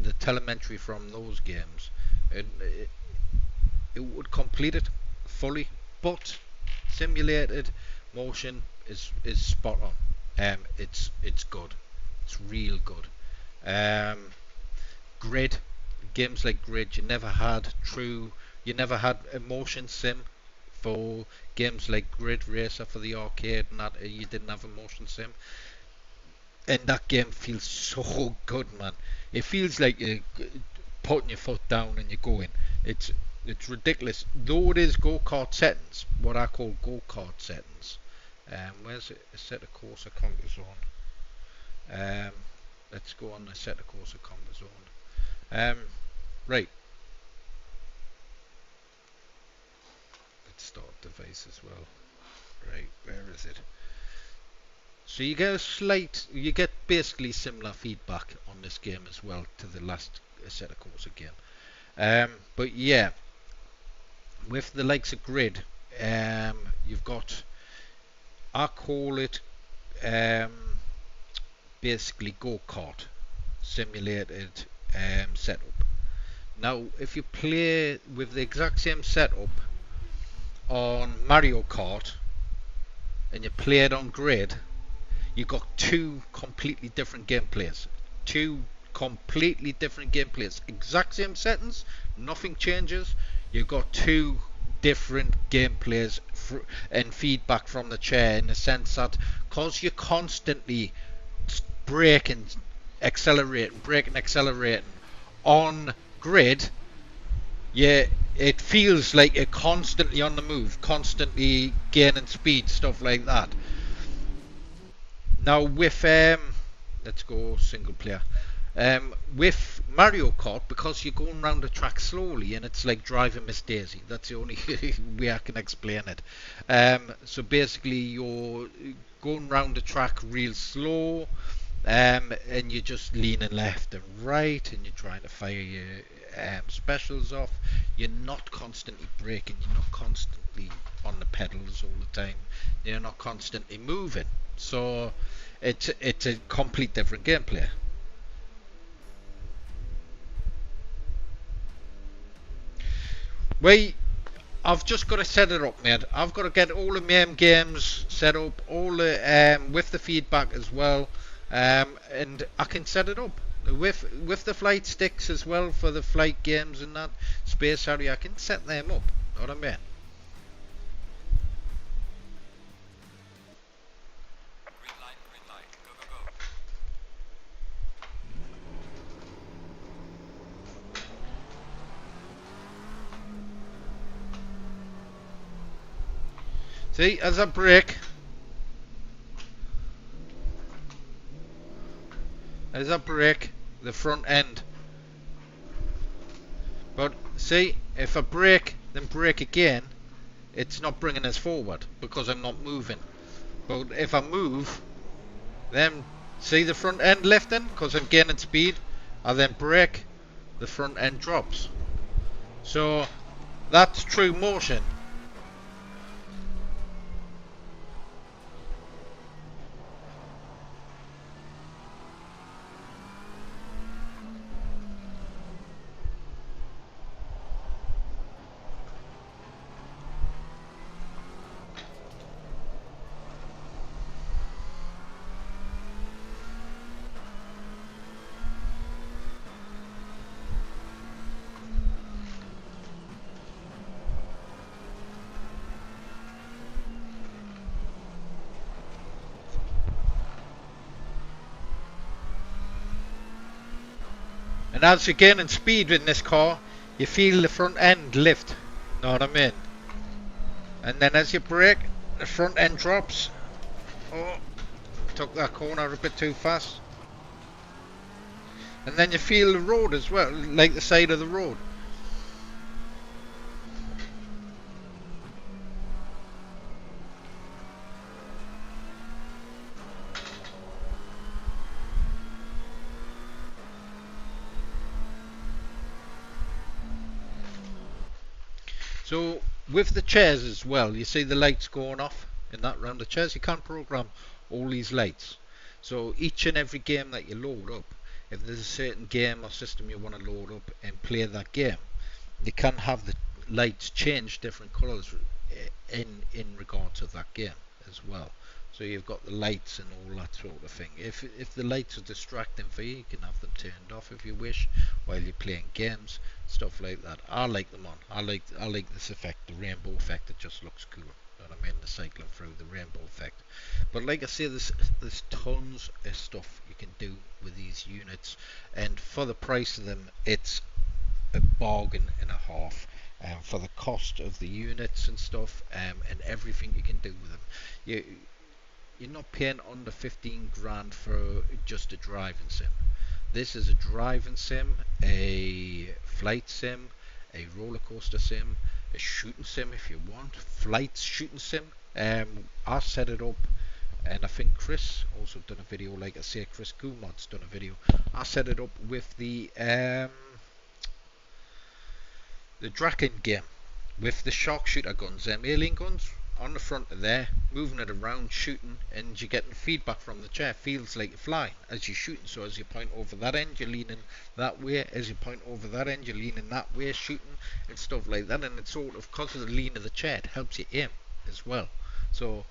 the telemetry from those games, it would complete it fully. But simulated motion is spot on. It's good. It's real good. Grid games like Grid, you never had a motion sim for games like Grid Racer for the arcade, and that you didn't have a motion sim. And that game feels so good, man. It feels like you're putting your foot down and you're going. It's ridiculous. Though it is go-kart settings, what I call go-kart settings. Where's it? A set of Corsa Conquer Zone. Let's go on the set of Corsa Conquer Zone. Right. Let's start device as well. Right, where is it? So you get basically similar feedback on this game as well to the last set of Corsa game. But yeah, with the likes of Grid, you've got, I call it basically go-kart simulated setup. Now, if you play with the exact same setup on Mario Kart and you play it on Grid, you got two completely different gameplays. Exact same settings, nothing changes. You got two different gameplays and feedback from the chair, in the sense that because you're constantly braking, accelerating on Grid, yeah, it feels like you're constantly on the move, constantly gaining speed, stuff like that. Now with let's go single player. With Mario Kart, because you're going around the track slowly and it's like driving Miss Daisy. That's the only way I can explain it. So basically you're going around the track real slow, and you're just leaning left and right, and you're trying to fire your specials off. You're not constantly braking, you're not constantly on the pedals all the time, you're not constantly moving. So it's a complete different gameplay. I've just got to set it up, mate. I've got to get all the main games set up, all the with the feedback as well, and I can set it up with the flight sticks as well for the flight games and that space area. I can set them up. Know what I mean? Green light, go, go, go. See, as I brake, the front end. But see, if I brake, then brake again, it's not bringing us forward because I'm not moving. But if I move, then see the front end lifting because I'm gaining speed. I then brake, the front end drops. So that's true motion. And as you're gaining speed in this car, you feel the front end lift. Know what I mean? And then as you brake, the front end drops. Oh, took that corner a bit too fast. And then you feel the road as well, like the side of the road. So with the chairs as well, you see the lights going off in that round. The chairs, you can't program all these lights. So each and every game that you load up, if there's a certain game or system you want to load up and play that game, you can have the lights change different colours in regard to that game as well. So you've got the lights and all that sort of thing. If the lights are distracting for you, you can have them turned off if you wish while you're playing games, stuff like that. I like them on. I like this effect, the rainbow effect. It just looks cool. You know what I mean? The cycling through the rainbow effect. But like I say, there's tons of stuff you can do with these units, and for the price of them, it's a bargain and a half. For the cost of the units and stuff, and everything you can do with them, you're not paying under 15 grand for just a driving sim. This is a driving sim, a flight sim, a roller coaster sim, a shooting sim if you want, flight shooting sim. I set it up, and I think Chris also done a video, like I say, Krisscoolmods done a video. I set it up with the Draken game, with the sharpshooter guns, alien guns on the front of there, moving it around, shooting, and you're getting feedback from the chair. Feels like you're flying as you're shooting. So as you point over that end, you're leaning that way. As you point over that end, you're leaning that way, shooting and stuff like that. And it's sort of, because of the lean of the chair, it helps you aim as well. So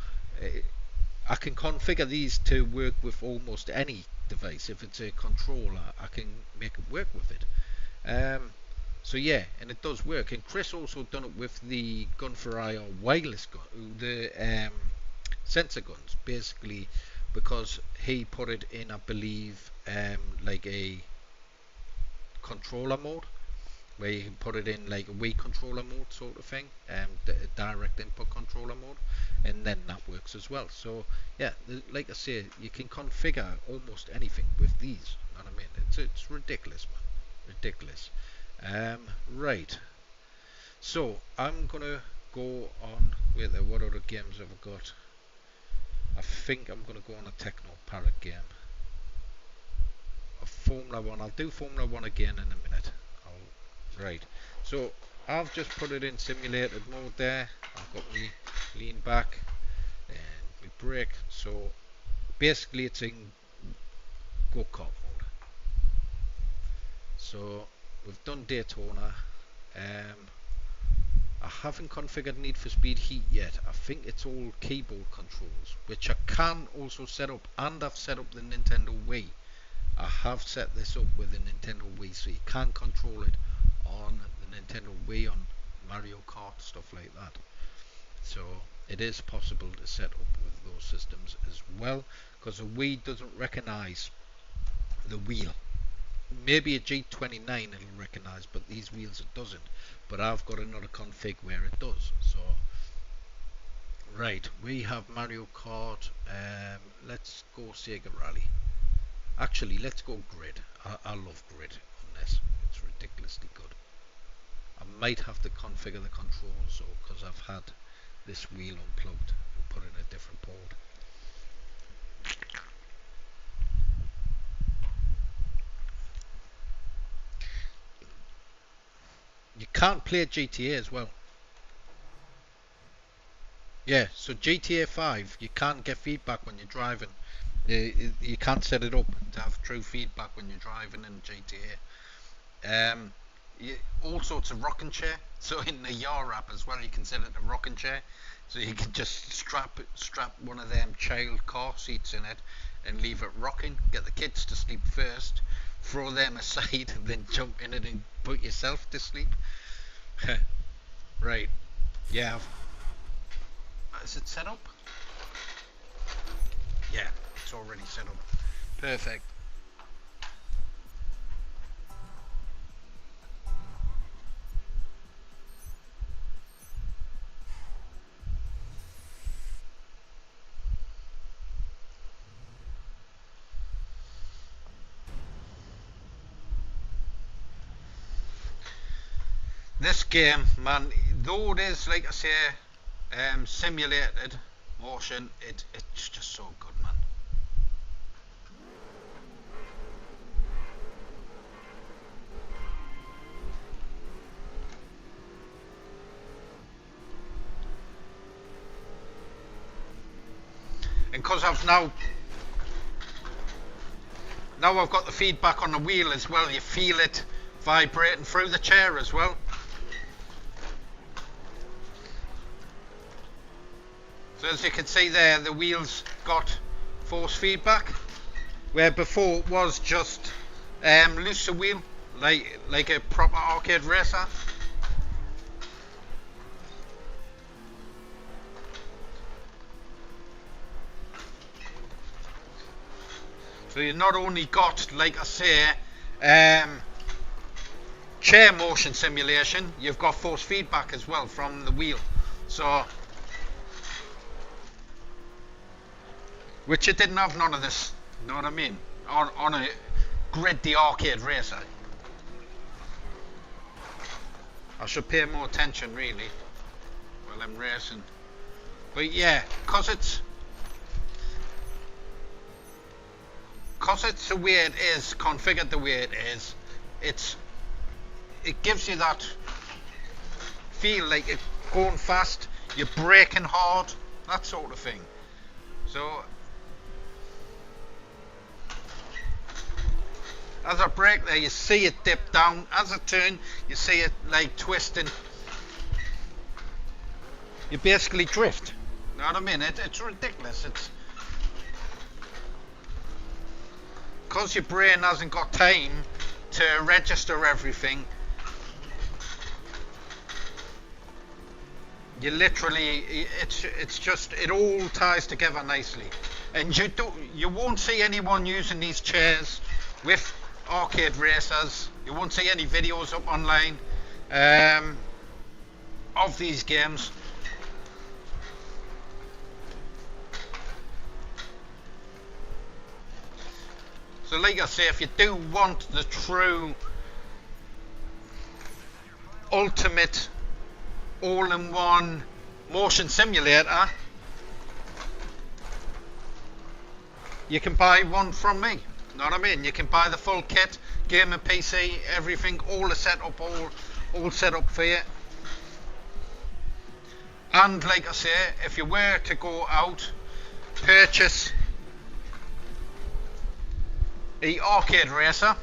I can configure these to work with almost any device. If it's a controller, I can make it work with it. So yeah, and it does work. And Chris also done it with the gun for eye or wireless gun, the sensor guns, basically, because he put it in, I believe, like a controller mode, where you can put it in like a Wii controller mode sort of thing, direct input controller mode, and then that works as well. So yeah, like I say, you can configure almost anything with these. You know what I mean? It's ridiculous, man, ridiculous. Right, so I'm gonna go on. Wait there, what other games have I got? I think I'm gonna go on a Techno Parrot game. A Formula 1. I'll do Formula 1 again in a minute. Right, so I've just put it in simulated mode there. I've got me lean back and we brake. So basically it's in go-kart mode. So we've done Daytona. I haven't configured Need for Speed Heat yet. I think it's all keyboard controls, which I can also set up, and I've set up the Nintendo Wii. I have set this up with the Nintendo Wii, so you can control it on the Nintendo Wii, on Mario Kart, stuff like that. So it is possible to set up with those systems as well, because the Wii doesn't recognize the wheel. Maybe a G29 it'll recognize, but these wheels it doesn't. But I've got another config where it does. So right, we have Mario Kart. Let's go Sega Rally. Actually, let's go Grid. I love Grid on this. It's ridiculously good. I might have to configure the controls though, because I've had this wheel unplugged and put in a different port. You can't play GTA as well. Yeah, so GTA 5, you can't get feedback when you're driving. You can't set it up to have true feedback when you're driving in GTA. All sorts of rocking chair. So in the Yar app as well, you can set it to rocking chair. So you can just strap one of them child car seats in it and leave it rocking. Get the kids to sleep first, throw them aside, and then jump in it and put yourself to sleep. Right. Yeah. Is it set up? Yeah, it's already set up. Perfect. This game, man, though it is, like I say, simulated motion, it's just so good, man. And because I've now I've got the feedback on the wheel as well, you feel it vibrating through the chair as well. So as you can see there, the wheels got force feedback, where before it was just looser wheel, like a proper arcade racer. So you not only got, like I say, chair motion simulation, you've got force feedback as well from the wheel. So, which it didn't have none of this, you know what I mean? On a Grid the arcade racer. I should pay more attention really while I'm racing. But yeah, cause it's the way it is, configured the way it is, it gives you that feel like it's going fast, you're braking hard, that sort of thing. So as I brake there, you see it dip down. As I turn, you see it like twisting. You basically drift. You know what I mean? It's ridiculous. It's because your brain hasn't got time to register everything. You literally, it's just, it all ties together nicely. And you won't see anyone using these chairs with arcade racers. You won't see any videos up online of these games. So like I say, if you do want the true ultimate all-in-one motion simulator, you can buy one from me. Know what I mean? You can buy the full kit, game and PC, everything, all set up for you. And like I say, if you were to go out, purchase the arcade racer,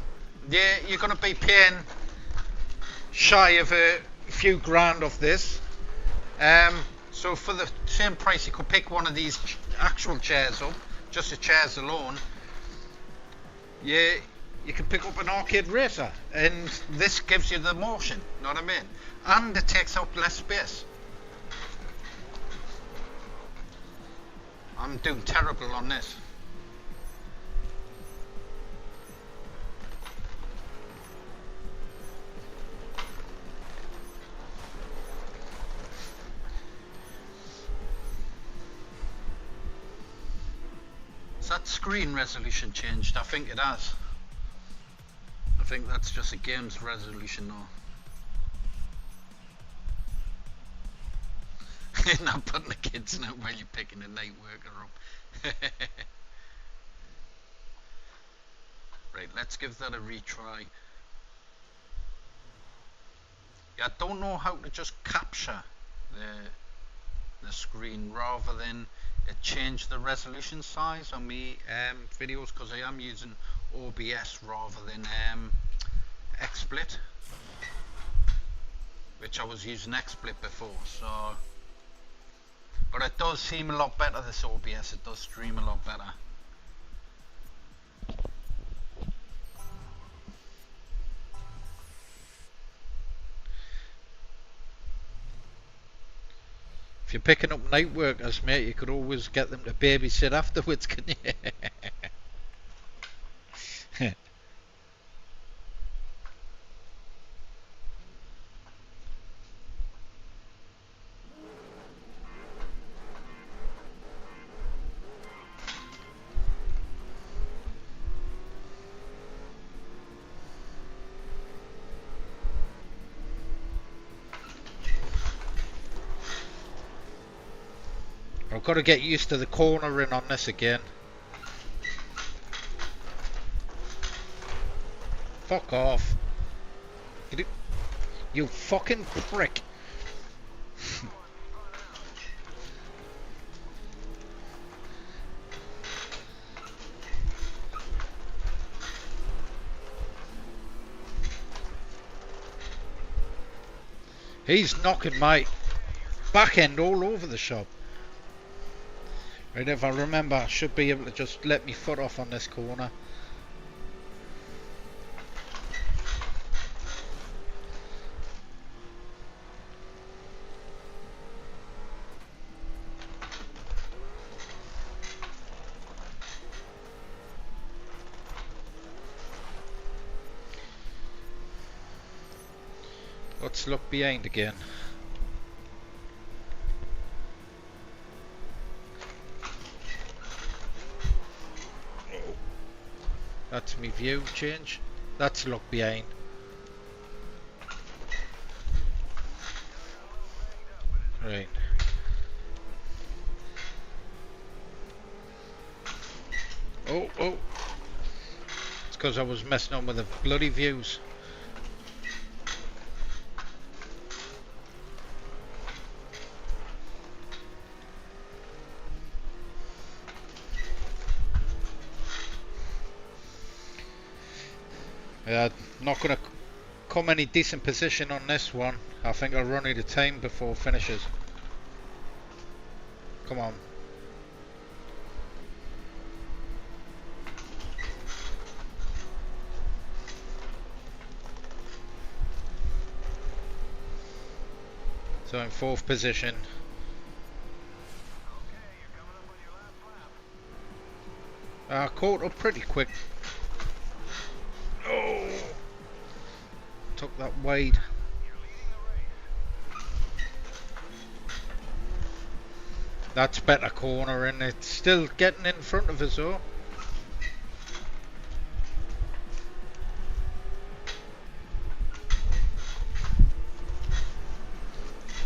yeah, you're going to be paying shy of a few grand of this. So for the same price, you could pick one of these actual chairs up, just the chairs alone. You can pick up an arcade racer, and this gives you the motion, know what I mean? And it takes up less space. I'm doing terrible on this. Has that screen resolution changed? I think it has. I think that's just a game's resolution now. Not putting the kids in it while you're picking a night worker up. Right, let's give that a retry. Yeah, I don't know how to just capture the screen rather than change the resolution size on me videos, because I am using OBS rather than XSplit, which I was using XSplit before. So, but it does seem a lot better, this OBS. It does stream a lot better. If you're picking up night workers, mate, you could always get them to babysit afterwards, can you? I've got to get used to the cornering on this again. Fuck off. You fucking prick. He's knocking my back end all over the shop. Right, if I remember, I should be able to just let me foot off on this corner. Let's look behind again. That's my view change. That's look behind. Right. Oh. It's because I was messing on with the bloody views. Yeah, not going to come any decent position on this one. I think I'll run out of time before it finishes. Come on. So in 4th position. I caught up pretty quick. Oh, took that wide. That's better cornering. It's still getting in front of us though.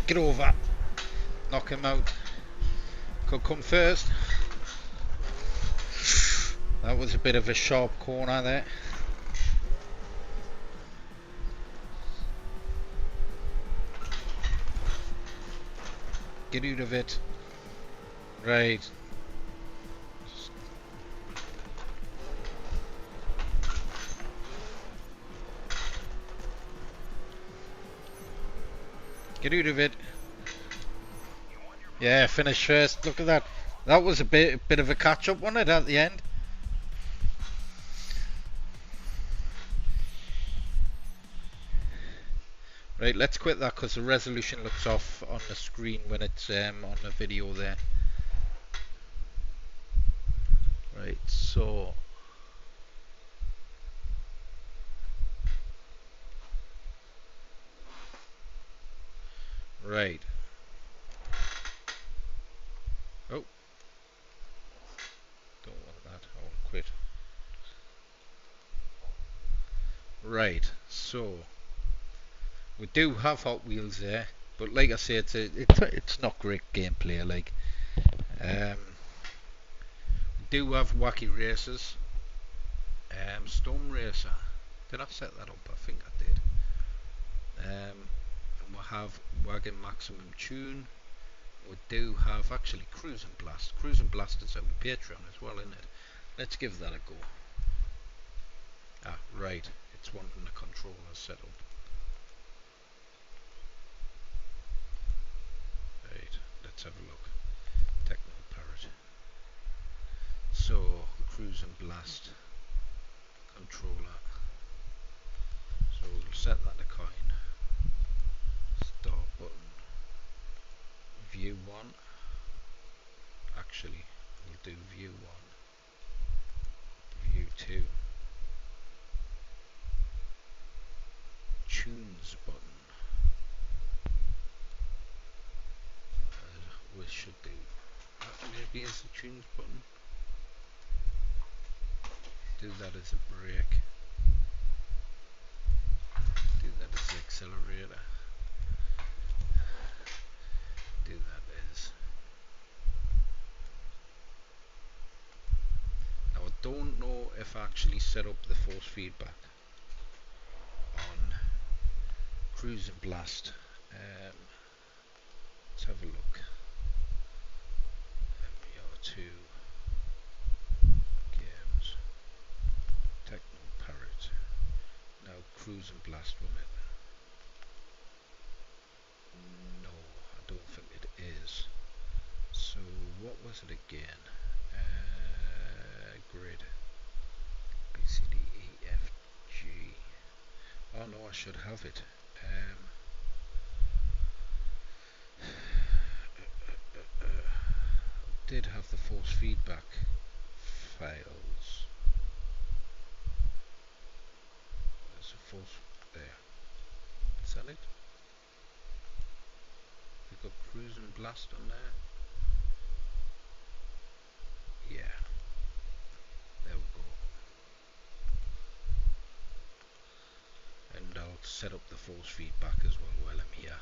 Get over. Knock him out. Could come first. That was a bit of a sharp corner there. Get out of it. Right. Get out of it. Yeah, finished first. Look at that. That was a bit of a catch up, wasn't it, at the end? Right, let's quit that because the resolution looks off on the screen when it's on the video there. Right, so right. Oh, don't want that. I want to quit. Right, so we do have Hot Wheels there, but like I say, it's not great gameplay. Like, we do have Wacky Races, Storm Racer. Did I set that up? I think I did. And we'll have Wagon Maximum Tune. We do have actually Cruis'n Blast. Cruis'n Blast is on Patreon as well, isn't it? Let's give that a go. Ah, right. It's wanting the controller set up. Right. Let's have a look. Techno Parrot. So, Cruis'n Blast controller. So we'll set that to coin. Start button. View 1. Actually, we'll do view 1. View 2. Tunes button. We should do that maybe as the tunes button. Do that as a brake. Do that as the accelerator. Do that as. Now I don't know if I actually set up the force feedback on Cruis'n Blast. Let's have a look. MBR2 games. Techno Parrot. Now Cruis'n Blast, won't it? No, I don't think it is. So what was it again? Grid. B, C, D, E, F, G. Oh no, I should have it. Did have the force feedback files. There's a force there. Is that it? We've got Cruis'n Blast on there. Yeah. There we go. And I'll set up the force feedback as well while I'm here.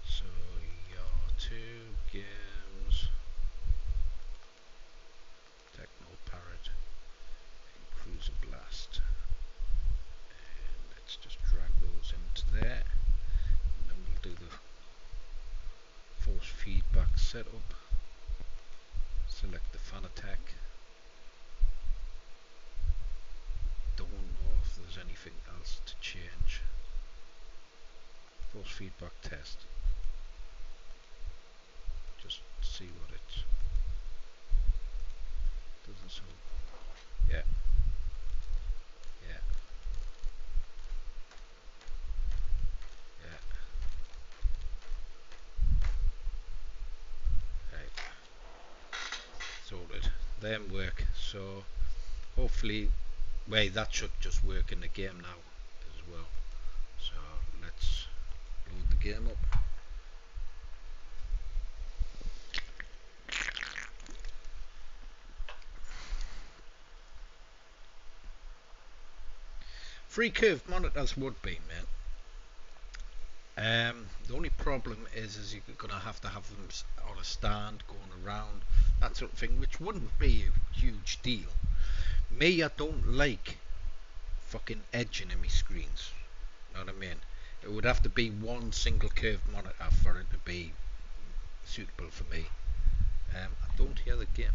So, your 2 games. Techno Parrot and Cruis'n Blast, and let's just drag those into there, and then we'll do the force feedback setup. Select the fan attack. Don't know if there's anything else to change. Force feedback test. Just see what it doesn't sound. Yeah. Yeah. Yeah. Right. Sorted. Them work. So hopefully, wait, that should just work in the game now as well. So let's load the game up. Free curved monitors would be, man. The only problem is you're gonna have to have them on a stand, going around, that sort of thing, which wouldn't be a huge deal. Me, I don't like fucking edging in my screens. Know what I mean? It would have to be one single curved monitor for it to be suitable for me. I don't hear the game.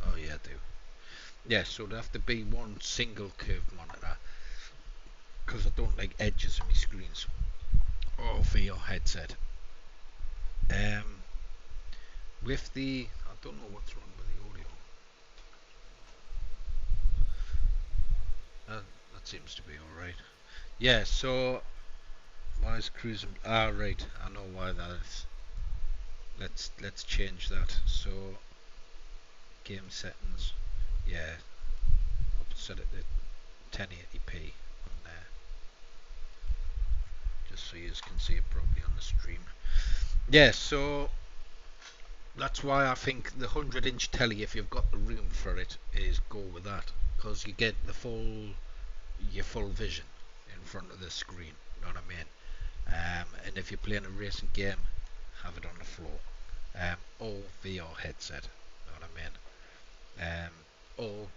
Oh yeah, I do. Yeah, so it'd have to be one single curved monitor, because I don't like edges in my screens. Or for your headset. with the, I don't know what's wrong with the audio. That seems to be alright. Yeah, so why is Cruis'n? Ah, right, I know why that is. Let's change that. So game settings, yeah, I'll set it at 1080p on there, just so you can see it properly on the stream. Yeah, so that's why I think the 100-inch telly, if you've got the room for it, is go with that, because you get the your full vision in front of the screen. You know what I mean? And if you're playing a racing game, have it on the floor, or VR headset. You know what I mean? Or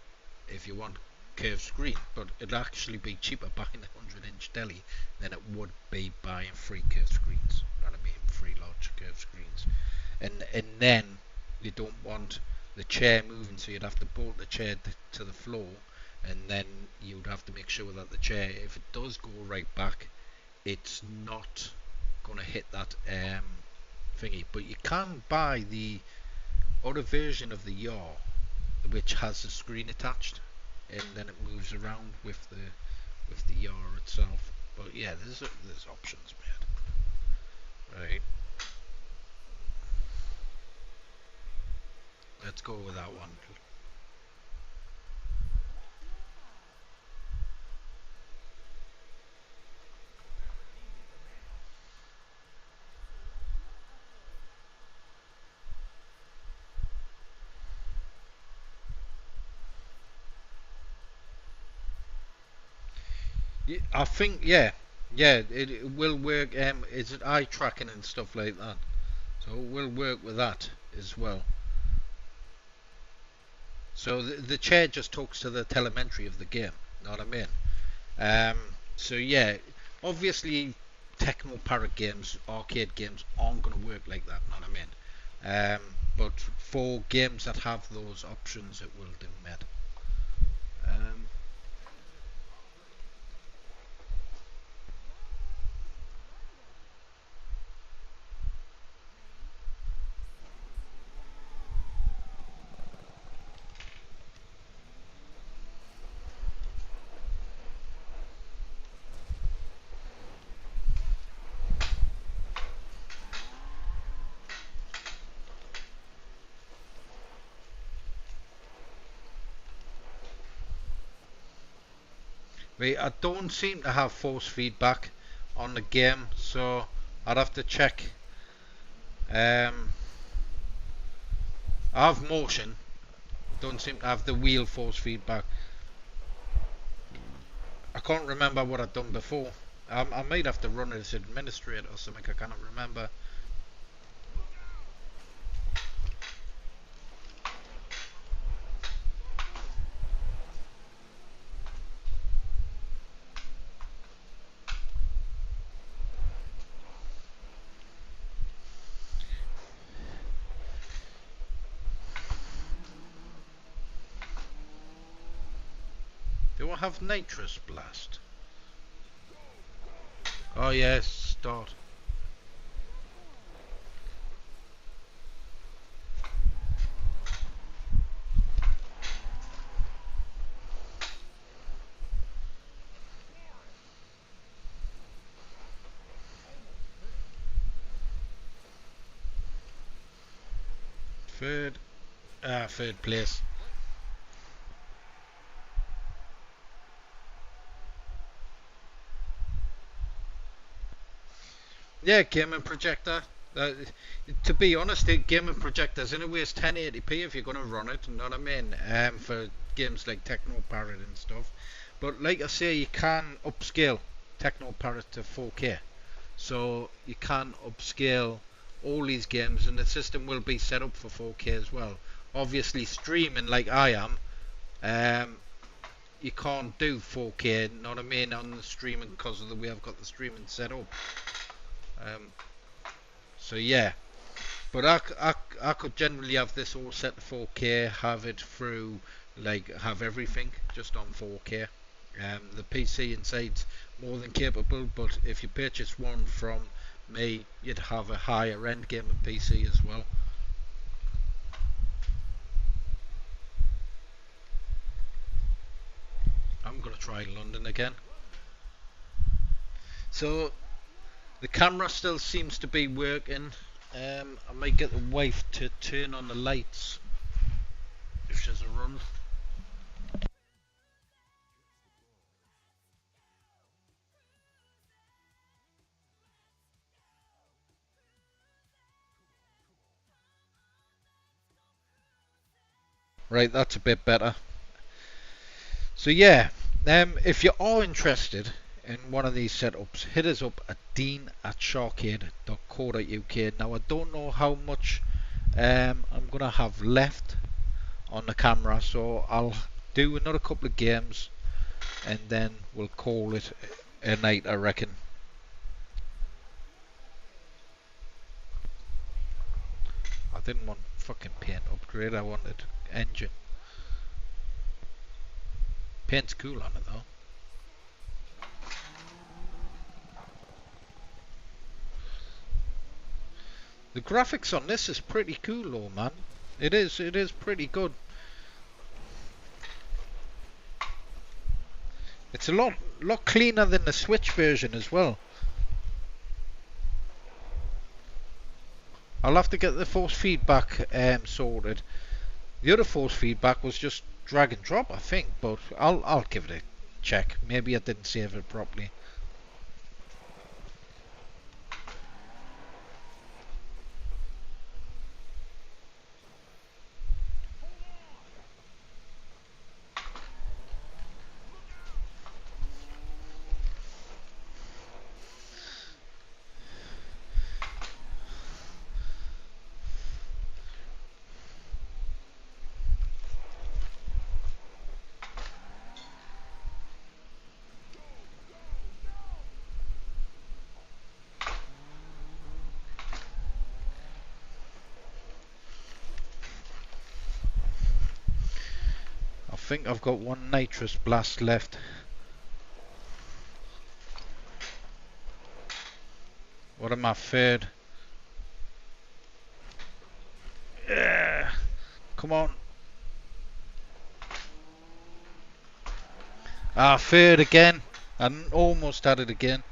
if you want curved screen, but it'd actually be cheaper buying a 100-inch telly than it would be buying 3 curved screens. You know what I mean? 3 large curved screens. And then you don't want the chair moving, so you'd have to bolt the chair to the floor, and then you'd have to make sure that the chair, if it does go right back, it's not going to hit that thingy. But you can buy the other version of the yaw, which has the screen attached, and then it moves around with the yaw itself. But yeah, there's options, man. Right. Let's go with that one. I think yeah, it will work. Is it eye tracking and stuff like that? So it will work with that as well. So the chair just talks to the telemetry of the game. Know what I mean? So yeah, obviously techno parrot games, arcade games aren't going to work like that. Know what I mean? But for games that have those options, it will do, mate. I don't seem to have force feedback on the game, so I'd have to check. I have motion, don't seem to have the wheel force feedback. I can't remember what I've done before. I might have to run it as administrator or something, I cannot remember. Do I have nitrous blast? Oh yes, start. Third place. Yeah, gaming projector. To be honest, the gaming projectors anyway is 1080p if you're going to run it. You know what I mean? For games like Techno Parrot and stuff. But like I say, you can upscale Techno Parrot to 4K. So you can upscale all these games, and the system will be set up for 4K as well. Obviously, streaming like I am, you can't do 4K. You know what I mean? On the streaming because of the way I've got the streaming set up. So yeah, but I could generally have this all set to 4K, have it through, like have everything just on 4K. The PC inside's more than capable, but if you purchase one from me, you'd have a higher end gaming PC as well. to try London again. So the camera still seems to be working. I might get the wife to turn on the lights if she's around. Right, that's a bit better. So yeah, if you are interested in one of these setups, hit us up at dean@sharkade.co.uk. Now I don't know how much I'm gonna have left on the camera, so I'll do another couple of games and then we'll call it a night, I reckon. I didn't want fucking paint upgrade, I wanted engine. Paint's cool on it though. The graphics on this is pretty cool though, man. It is pretty good. It's a lot cleaner than the Switch version as well. I'll have to get the force feedback sorted. The other force feedback was just drag and drop, I think, but I'll give it a check. Maybe I didn't save it properly. I think I've got one nitrous blast left. What am I, third? Yeah. Come on. Ah, third again. I almost had it again.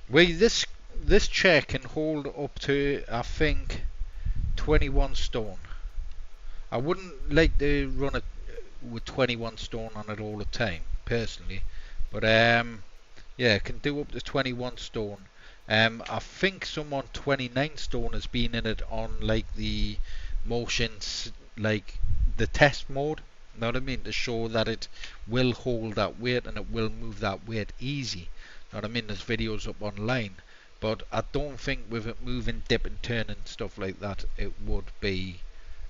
Well, this chair can hold up to, I think, 21 stone. I wouldn't like to run it with 21 stone on it all the time, personally. But yeah, it can do up to 21 stone. I think someone 29 stone has been in it on like the motions, like the test mode. Know what I mean? To show that it will hold that weight and it will move that weight easy. Know what I mean? There's videos up online, but I don't think with it moving, dip and turn and stuff like that, it would be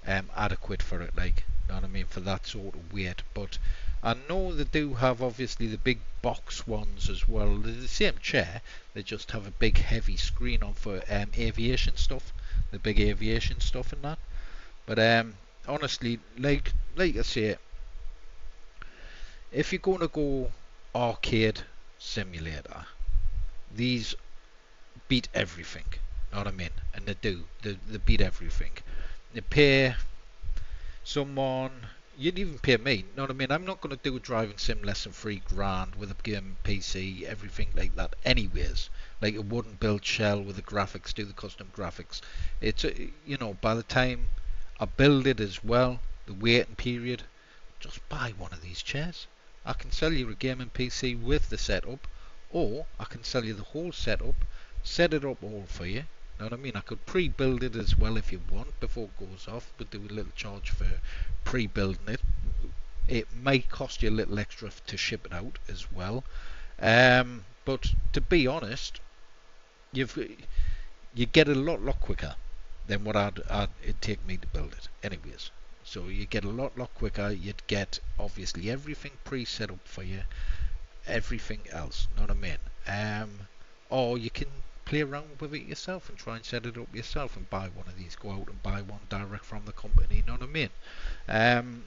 adequate for it. Like, know what I mean? For that sort of weight. But I know they do have obviously the big box ones as well. They're the same chair. They just have a big heavy screen on for aviation stuff. The big aviation stuff and that. But honestly, like I say, if you're going to go arcade simulator, these beat everything. Know what I mean? And they do. They beat everything. You pay someone, you'd even pay me. Know what I mean? I'm not going to do a driving sim less than £3,000 with a game PC, everything like that. Anyways, like a wooden build shell with the graphics, do the custom graphics. It's you know, by the time I build it as well, the waiting period, just buy one of these chairs. I can sell you a gaming PC with the setup, or I can sell you the whole setup, set it up all for you. Know what I mean? I could pre-build it as well if you want before it goes off, but do a little charge for pre-building it. It may cost you a little extra to ship it out as well. But to be honest, you get it a lot quicker than what it'd take me to build it. Anyways. So you get a lot quicker. You'd get obviously everything pre-set up for you, everything else. Know what I mean? or you can play around with it yourself and try and set it up yourself and buy one of these. Go out and buy one direct from the company. You know what I mean?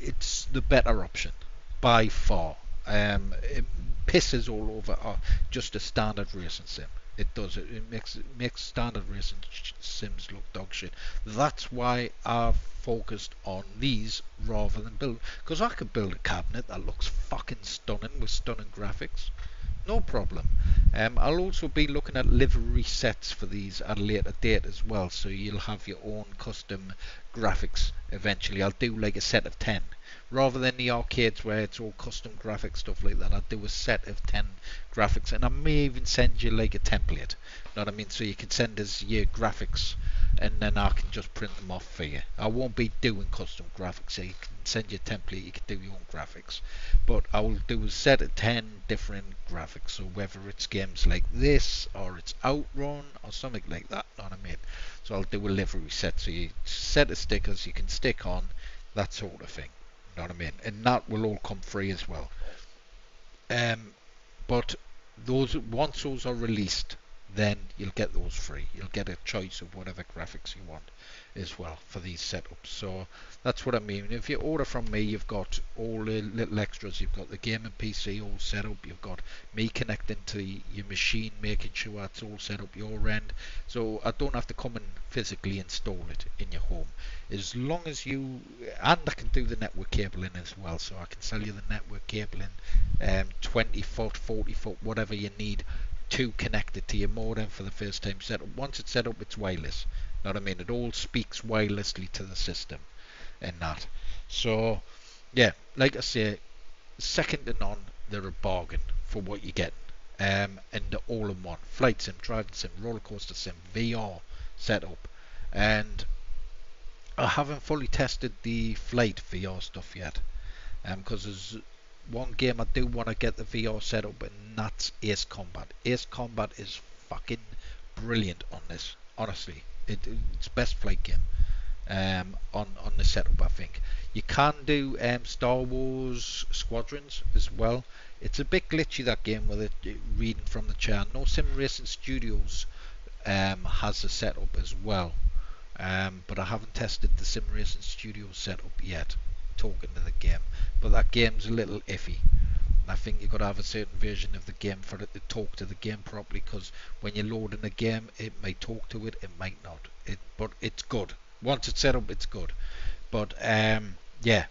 It's the better option by far. It pisses all over just a standard racing sim. It does. It makes standard racing sims look dog shit. That's why I've focused on these rather than build. Because I could build a cabinet that looks fucking stunning with stunning graphics. No problem. I'll also be looking at livery sets for these at a later date as well, so you'll have your own custom graphics eventually. I'll do like a set of 10. Rather than the arcades where it's all custom graphic stuff like that, I'll do a set of 10 graphics, and I may even send you like a template. Know what I mean? So you can send us your graphics and then I can just print them off for you. I won't be doing custom graphics, so you can send you a template, you can do your own graphics. But I will do a set of 10 different graphics, so whether it's games like this or it's Outrun or something like that, know what I mean? So I'll do a livery set, so you set of stickers you can stick on, that sort of thing. Know what I mean? And that will all come free as well. But those once those are released, then you'll get those free. You'll get a choice of whatever graphics you want as well for these setups. So that's what I mean. If you order from me, you've got all the little extras. You've got the gaming PC all set up. You've got me connecting to your machine, making sure that's all set up your end. So I don't have to come and physically install it in your home. As long as you, and I can do the network cabling as well. So I can sell you the network cabling, 20 foot, 40 foot, whatever you need to connect it to your modem for the first time setup. Once it's set up, it's wireless. Know what I mean? It all speaks wirelessly to the system and that. So yeah, like I say, second to none. They're a bargain for what you get. And the all-in-one flight sim, driving sim, roller coaster sim, VR setup. And I haven't fully tested the flight VR stuff yet, because there's one game I do want to get the VR setup, and that's Ace Combat. Ace Combat is fucking brilliant on this. Honestly, it's best flight game on the setup. I think you can do Star Wars Squadrons as well. It's a bit glitchy, that game, with it reading from the chair. No Sim Racing Studios has a setup as well, but I haven't tested the Sim Racing Studios setup yet. Talking to the game, but that game's a little iffy. I think you've got to have a certain version of the game for it to talk to the game properly, because when you're loading the game, it may talk to it, it might not. But it's good. Once it's set up, it's good. But yeah,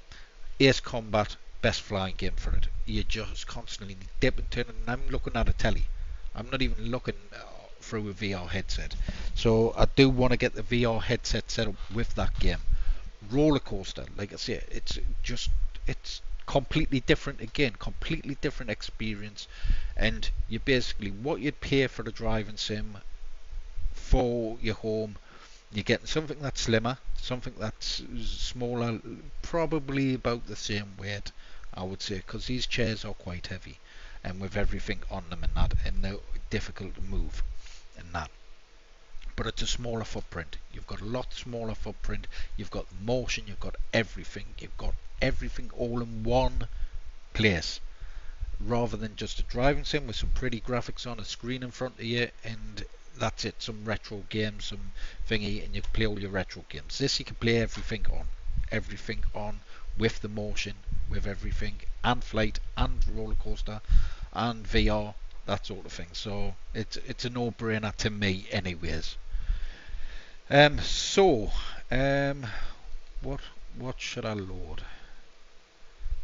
Ace Combat, best flying game for it. You just constantly dip and turn, and I'm looking at a telly. I'm not even looking through a VR headset. So I do want to get the VR headset set up with that game. Rollercoaster, like I say, it's completely different again, completely different experience, and you basically, what you'd pay for the driving sim for your home, you're getting something that's slimmer, something that's smaller, probably about the same weight, I would say, because these chairs are quite heavy, and with everything on them and that, and they're difficult to move and that. But it's a smaller footprint. You've got a lot smaller footprint. You've got motion. You've got everything. You've got everything all in one place, rather than just a driving sim with some pretty graphics on a screen in front of you, and that's it. Some retro games, some thingy, and you play all your retro games. This you can play everything on with the motion, with everything, and flight, and roller coaster, and VR, that sort of thing. So it's a no-brainer to me, anyways. So what should I load?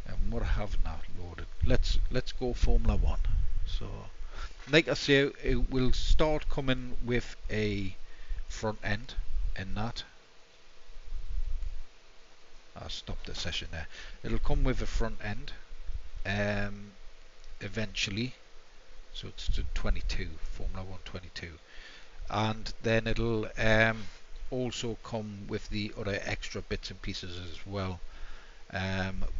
And what I have not loaded? Let's go Formula One. So, like I say, it will start coming with a front end, and that. I'll stop the session there. It'll come with a front end, eventually. So it's to 22, Formula 1 22. And then it'll also come with the other extra bits and pieces as well.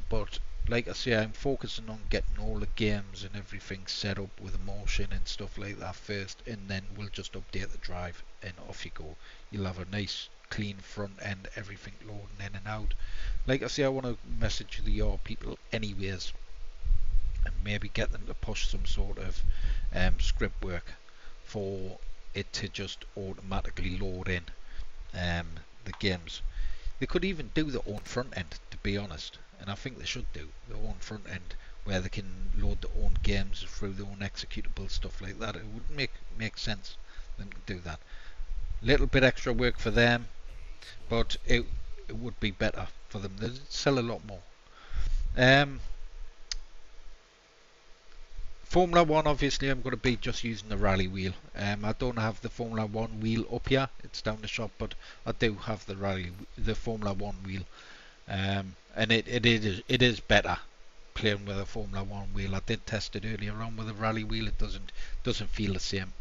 But like I say, I'm focusing on getting all the games and everything set up with motion and stuff like that first, and then we'll just update the drive and off you go. You'll have a nice clean front end, everything loading in and out. Like I say, I want to message the your people anyways, and maybe get them to push some sort of script work for it to just automatically load in the games. They could even do their own front end, to be honest, and I think they should do their own front end where they can load their own games through their own executable stuff like that. It would make sense for them to do that. Little bit extra work for them, but it would be better for them. They'd sell a lot more. Formula 1, obviously I'm going to be just using the rally wheel. I don't have the Formula 1 wheel up here, it's down the shop, but I do have the Formula 1 wheel. And it is better playing with a Formula 1 wheel. I did test it earlier on with a rally wheel. It doesn't feel the same.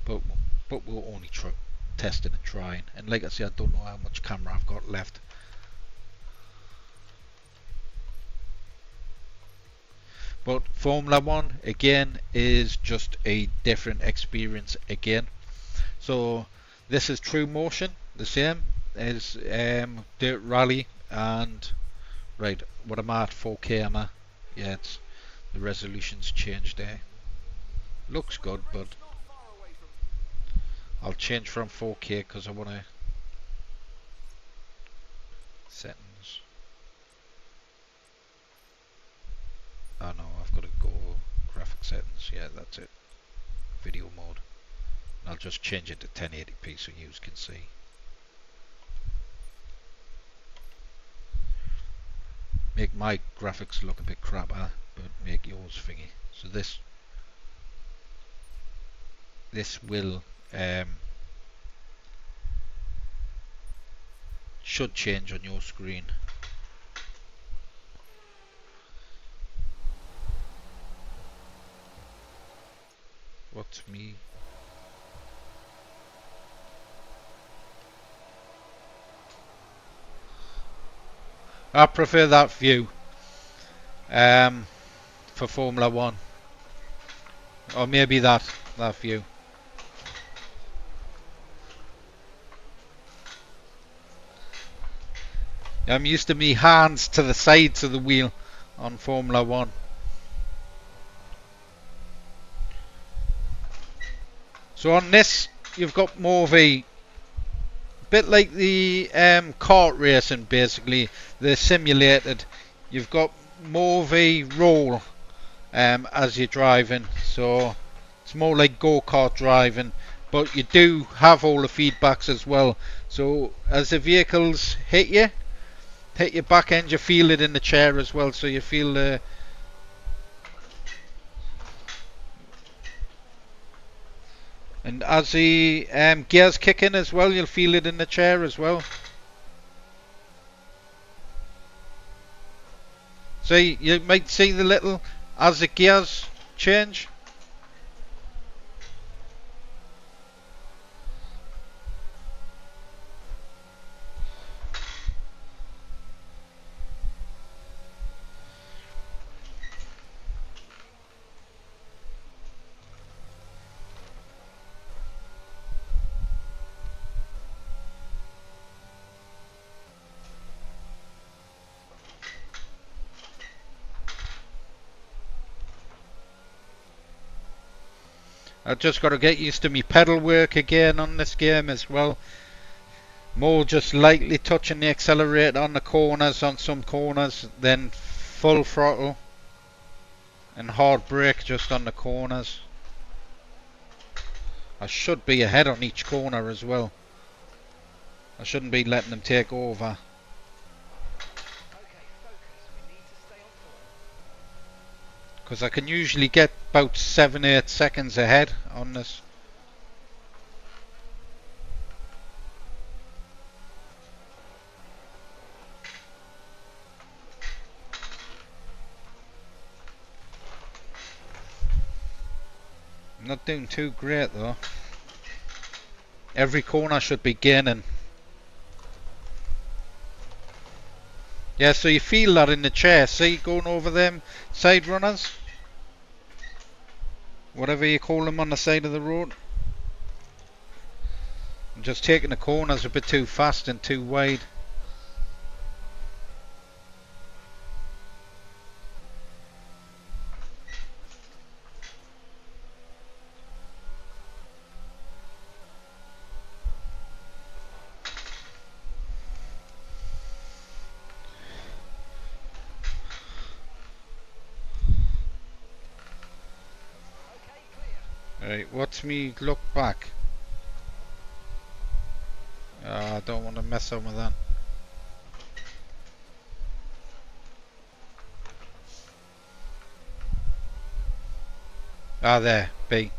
But we'll only testing and trying. And like I say, I don't know how much camera I've got left. But Formula 1 again is just a different experience again. So this is True Motion, the same as Dirt Rally, and right, what am I at? 4K am I? Yeah, it's the resolution's changed there. Looks good, but I'll change from 4K because I want to settings. Oh no, I've got to go graphic settings. Yeah, that's it. Video mode. And I'll just change it to 1080p so you can see. Make my graphics look a bit crapper, but make yours thingy. So this will should change on your screen. What's me? I prefer that view for Formula 1, or maybe that view. I'm used to me hands to the sides of the wheel on Formula 1. So on this, you've got more of a bit like the kart racing, basically, the simulated. You've got more of a roll as you're driving, so it's more like go-kart driving, but you do have all the feedbacks as well. So as the vehicles hit your back end, you feel it in the chair as well, so you feel the and as the gears kick in as well, you'll feel it in the chair as well. See, you might see the little as the gears change. I've just got to get used to me pedal work again on this game as well. More just lightly touching the accelerator on the corners, on some corners, then full throttle and hard brake just on the corners. I should be ahead on each corner as well. I shouldn't be letting them take over. Because I can usually get about 7-8 seconds ahead on this. I'm not doing too great though. Every corner should be gaining. Yeah, so you feel that in the chair. See, going over them side runners, whatever you call them on the side of the road. I'm just taking the corners a bit too fast and too wide. Right, what's me look back? I don't want to mess up with that. Ah, there, B. Okay,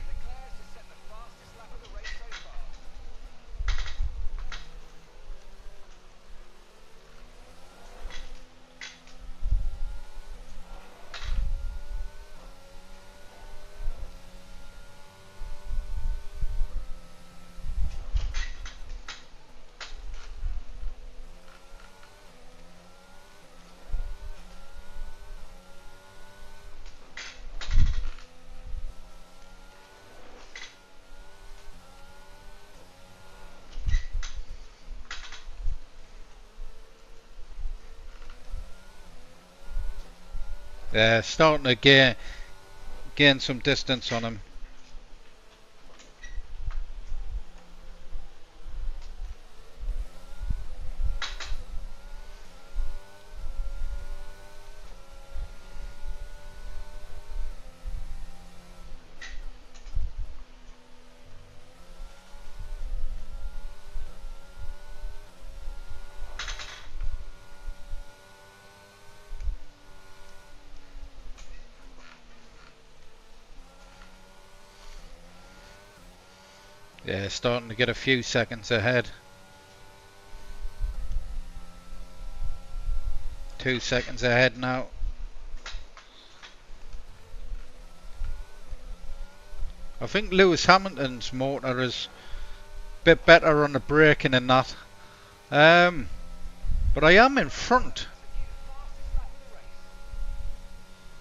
Leclerc's just set the fastest lap of the race so far. Starting to gain some distance on him. Yeah, starting to get a few seconds ahead. 2 seconds ahead now. I think Lewis Hamilton's motor is a bit better on the braking and that. But I am in front.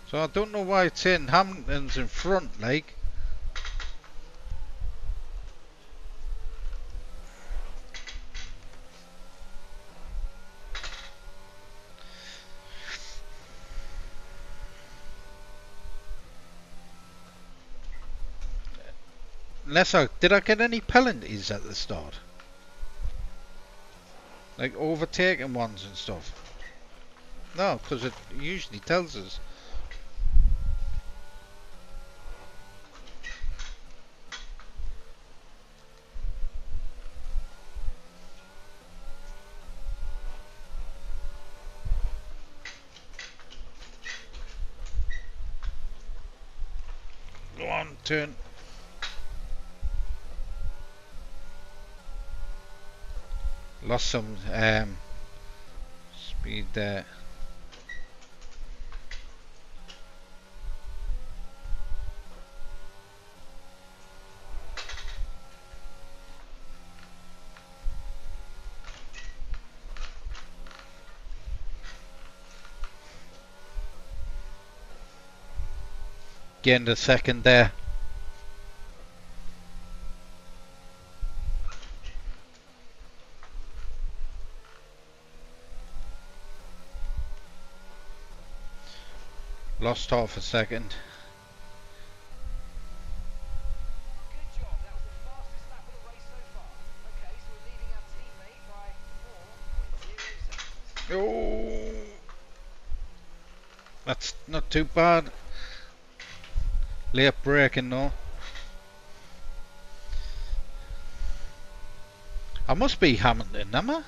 So I don't know why it's saying Hamilton's in front, like. Did I get any penalties at the start? Like overtaking ones and stuff? No, because it usually tells us. Go on, turn. Lost some speed there. Gained a second there. Lost half a second. Good job, that was the fastest lap of the race so far. Okay, so we're leading our teammate by 4.0 seconds. Oh, that's not too bad. Late braking though. I must be Hamilton, am I?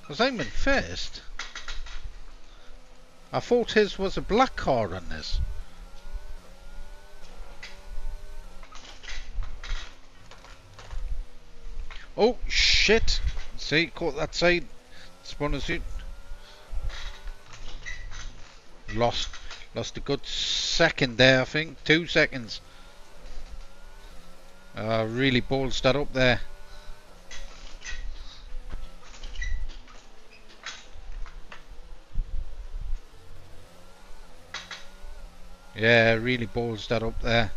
Because I'm in first. I thought his was a black car on this. Oh shit! See, caught that side. Spun us out. Lost a good second there, I think. 2 seconds. Really balls that up there. Yeah, really balls that up there.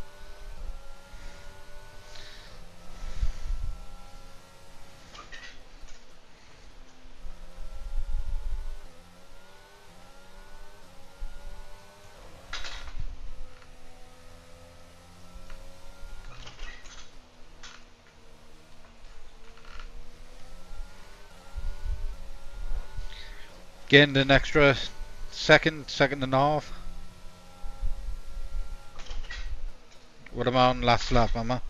Gained an extra second and a half. What am I on last lap, am I?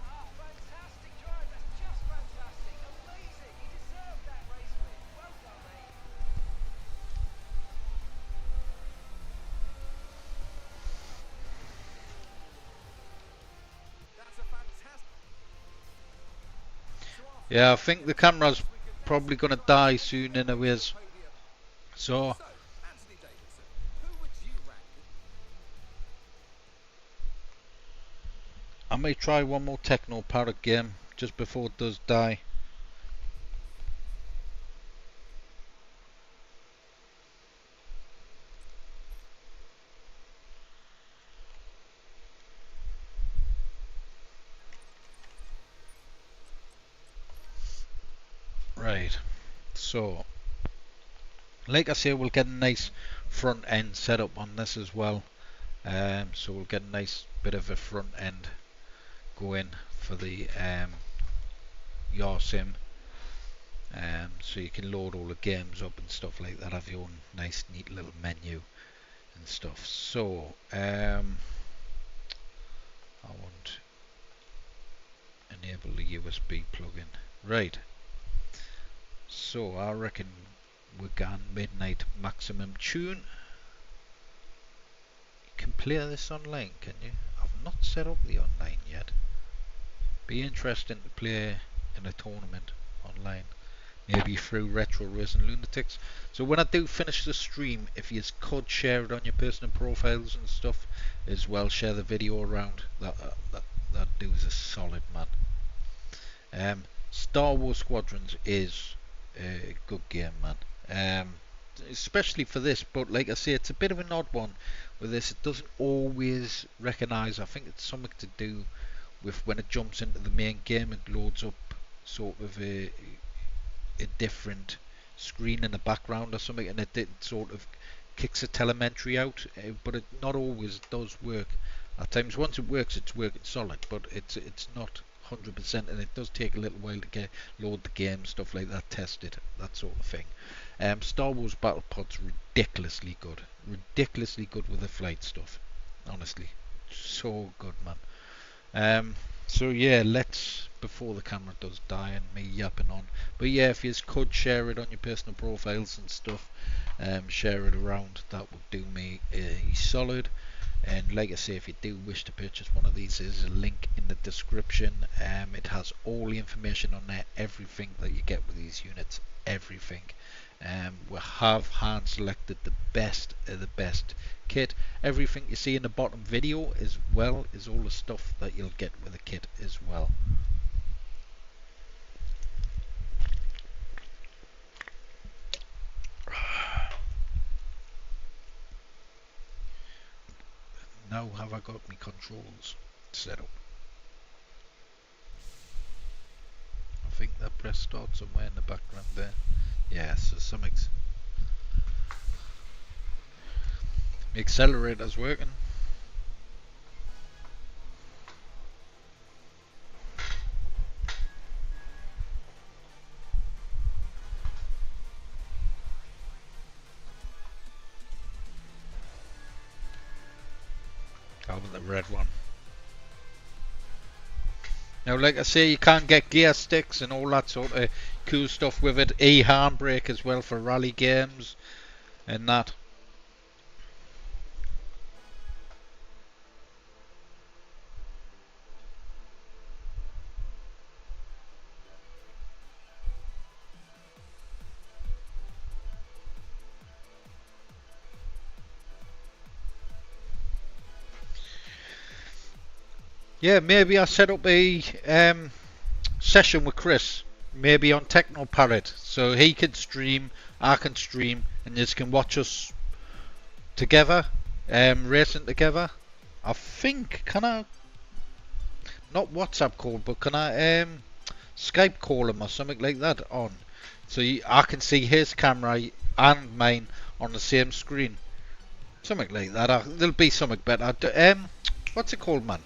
Ah, fantastic drive. That's just fantastic. Amazing. He deserved that race win. Well done, mate. That's a fantastic. Yeah, I think the camera's probably gonna die soon anyways. So Anthony Davidson, who would you rank? I may try one more Techno Parrot game just before it does die. Right, so like I say, we'll get a nice front end setup on this as well. So we'll get a nice bit of a front end going for the your sim. So you can load all the games up and stuff like that, have your own nice neat little menu and stuff. So I want enable the USB plug-in. Right, so I reckon we're gone midnight maximum tune. You can play this online, can you? I've not set up the online yet. Be interesting to play in a tournament online, maybe through Retro Racing Lunatics. So when I do finish the stream, if you could share it on your personal profiles and stuff as well, share the video around. That does a solid, man. Star Wars Squadrons is a good game, man. Especially for this, but like I say, it's a bit of an odd one with this. It doesn't always recognise. I think it's something to do with when it jumps into the main game, it loads up sort of a different screen in the background or something, and it sort of kicks a telemetry out, but it not always does work. At times, once it works, it's working solid, but it's not 100%, and it does take a little while to load the game, stuff like that, test it, that sort of thing. Star Wars Battle Pod's ridiculously good with the flight stuff, honestly, so good, man. So yeah, let's, before the camera does die and me yapping on, but yeah, if you could share it on your personal profiles and stuff, share it around, that would do me a solid. And like I say, if you do wish to purchase one of these, there's a link in the description. It has all the information on there, everything that you get with these units, everything. We have hand selected the best of the best kit. Everything you see in the bottom video as well is all the stuff that you'll get with the kit as well. Now have I got my controls set up? I think that press start somewhere in the background there. Yeah, so something's... The accelerator's working. Over the red one. Now, like I say, you can get gear sticks and all that sort of cool stuff with it. E-handbrake as well for rally games and that. Yeah, maybe I set up a session with Chris, maybe on Techno Parrot, so he can stream, I can stream, and you can watch us together, racing together. I think, can I, not WhatsApp call, but can I Skype call him or something like that on, so I can see his camera and mine on the same screen. Something like that. There'll be something better. What's it called, man?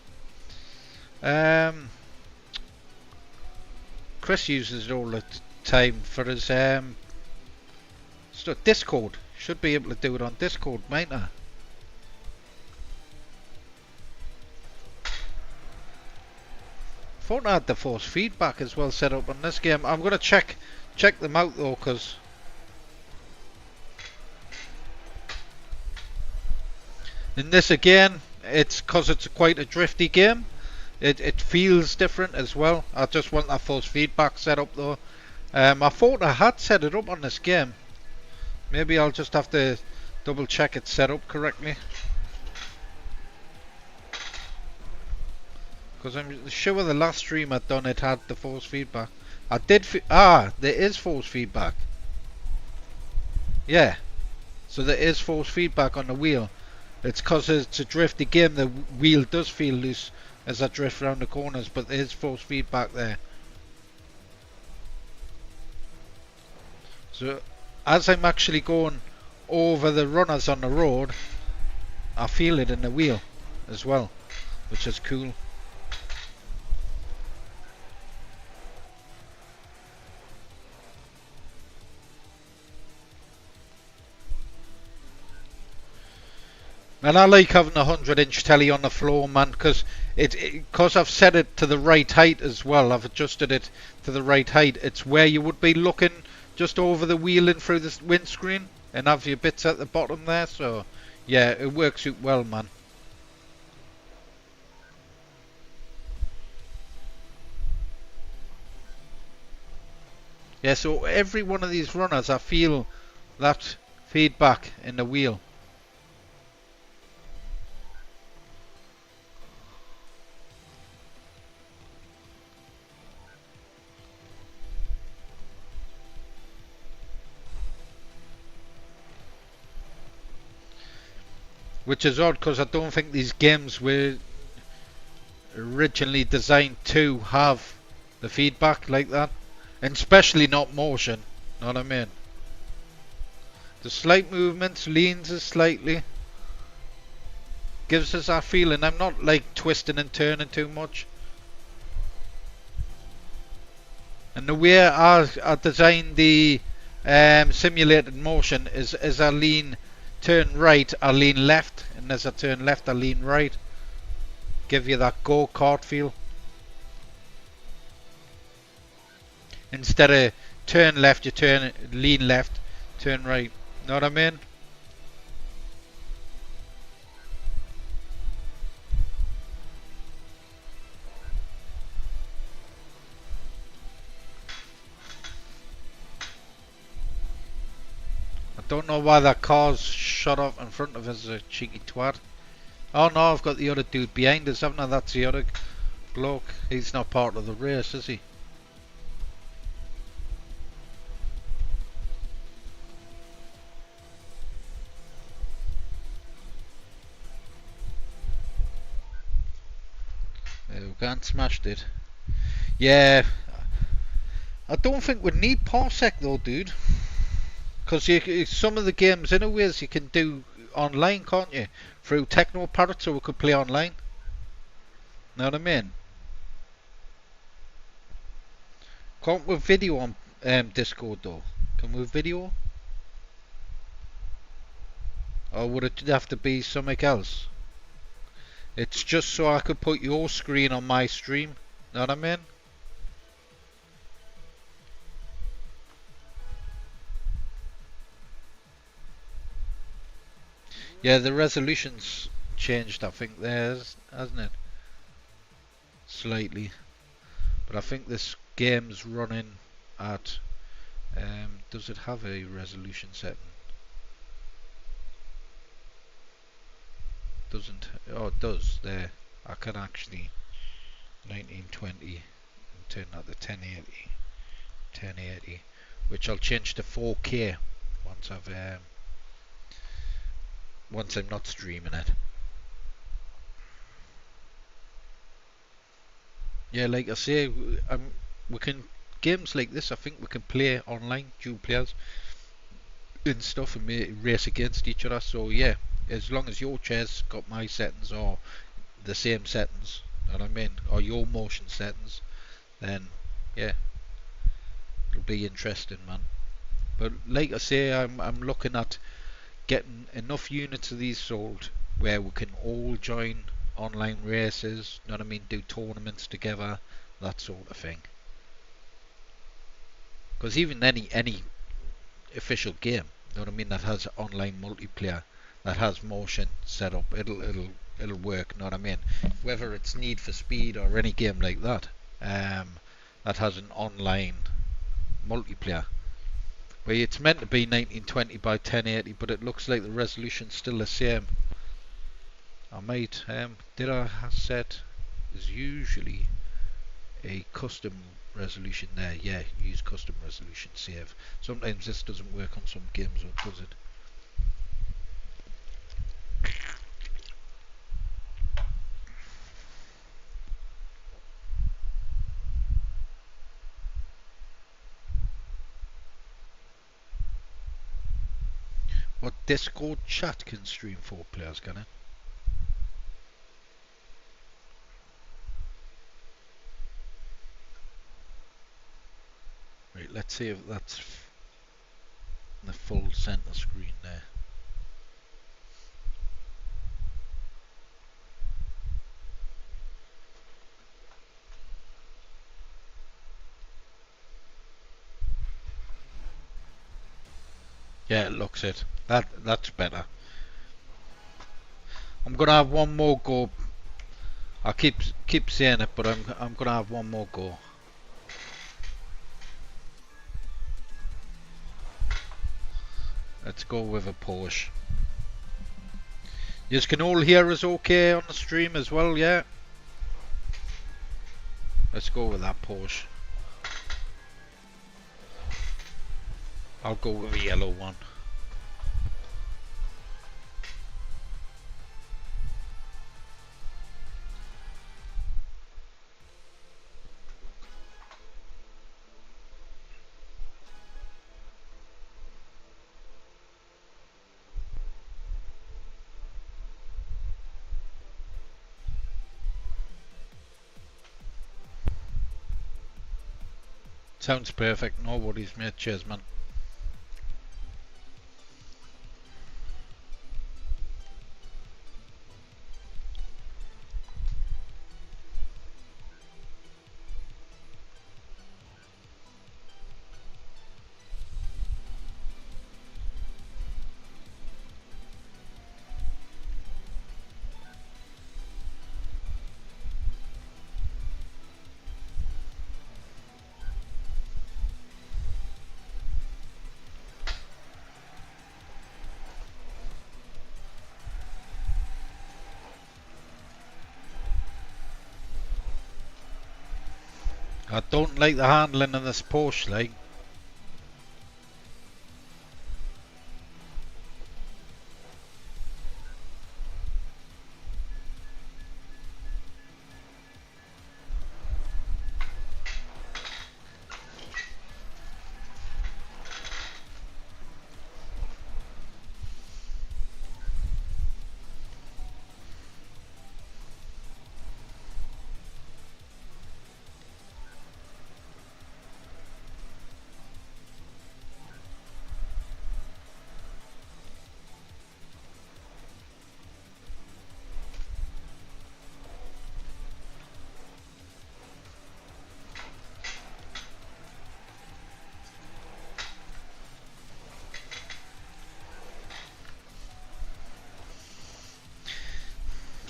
Chris uses it all the time for his stuff. Discord. Should be able to do it on Discord, mightn't I? Thought I had the force feedback as well set up on this game. I'm gonna check them out though, cause in this again, it's quite a drifty game. It feels different as well. I just want that force feedback set up though. I thought I had set it up on this game. Maybe I'll just have to double check it's set up correctly. Because I'm sure the last stream I'd done it had the force feedback. I did there is force feedback. Yeah. So there is force feedback on the wheel. It's because it's a drifty game, the wheel does feel loose as I drift around the corners, but there is force feedback there. So as I'm actually going over the runners on the road, I feel it in the wheel as well, which is cool. And I like having a 100-inch telly on the floor, man, because I've set it to the right height as well. I've adjusted it to the right height. It's where you would be looking just over the wheel and through the windscreen, and have your bits at the bottom there. So yeah, it works out well, man. Yeah, so every one of these runners, I feel that feedback in the wheel. Which is odd, because I don't think these games were originally designed to have the feedback like that. And especially not motion, know what I mean? The slight movements, leans us slightly. Gives us that feeling. I'm not like twisting and turning too much. And the way I designed the simulated motion is as I turn right, I lean left, and as I turn left, I lean right. Give you that go-kart feel. Instead of turn left, you lean left, turn right. Know what I mean? I don't know why that car's shut off in front of us, a cheeky twat. Oh no, I've got the other dude behind us, haven't I? That's the other bloke. He's not part of the race, is he? We can't smashed it. Yeah, I don't think we need Parsec though, dude. Because some of the games, anyways, you can do online, can't you? Through Technoparrot, so we could play online. Know what I mean? Can't we video on Discord though? Can we video? Or would it have to be something else? It's just so I could put your screen on my stream. Know what I mean? Yeah, the resolution's changed, I think, there, hasn't it? Slightly. But I think this game's running at... does it have a resolution setting? Doesn't. Oh, it does. There. I can actually 1920 and turn that to 1080, which I'll change to 4K once I'm not streaming it. Yeah, like I say, we can games like this. I think we can play online, dual players and stuff, and race against each other. So yeah, as long as your chair's got my settings or the same settings, you know what I mean, or your motion settings, then yeah, it'll be interesting, man. But like I say, I'm looking at getting enough units of these sold where we can all join online races, you know what I mean, do tournaments together, that sort of thing. Because even any official game, you know what I mean, that has online multiplayer, that has motion set up, it'll work, you know what I mean. Whether it's Need for Speed or any game like that, that has an online multiplayer. Where it's meant to be 1920 by 1080, but it looks like the resolution's still the same. I might, did I set, is usually a custom resolution there? Yeah, use custom resolution save. Sometimes this doesn't work on some games, or does it? What, Discord chat can stream 4 players, can it? Right, let's see if that's the full center screen there. Yeah, it looks it. That's better. I'm gonna have one more go. I keep saying it, but I'm gonna have one more go. Let's go with a Porsche. You can all hear us okay on the stream as well, yeah? Let's go with that Porsche. I'll go with the yellow one. Sounds perfect. No worries, mate. Cheers, man. I don't like the handling of this Porsche, like.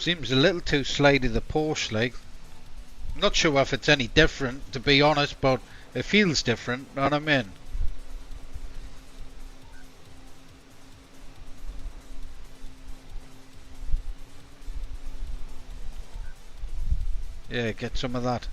Seems a little too slidey, the Porsche, like. I'm not sure if it's any different, to be honest, but it feels different, know what I mean? Yeah, get some of that.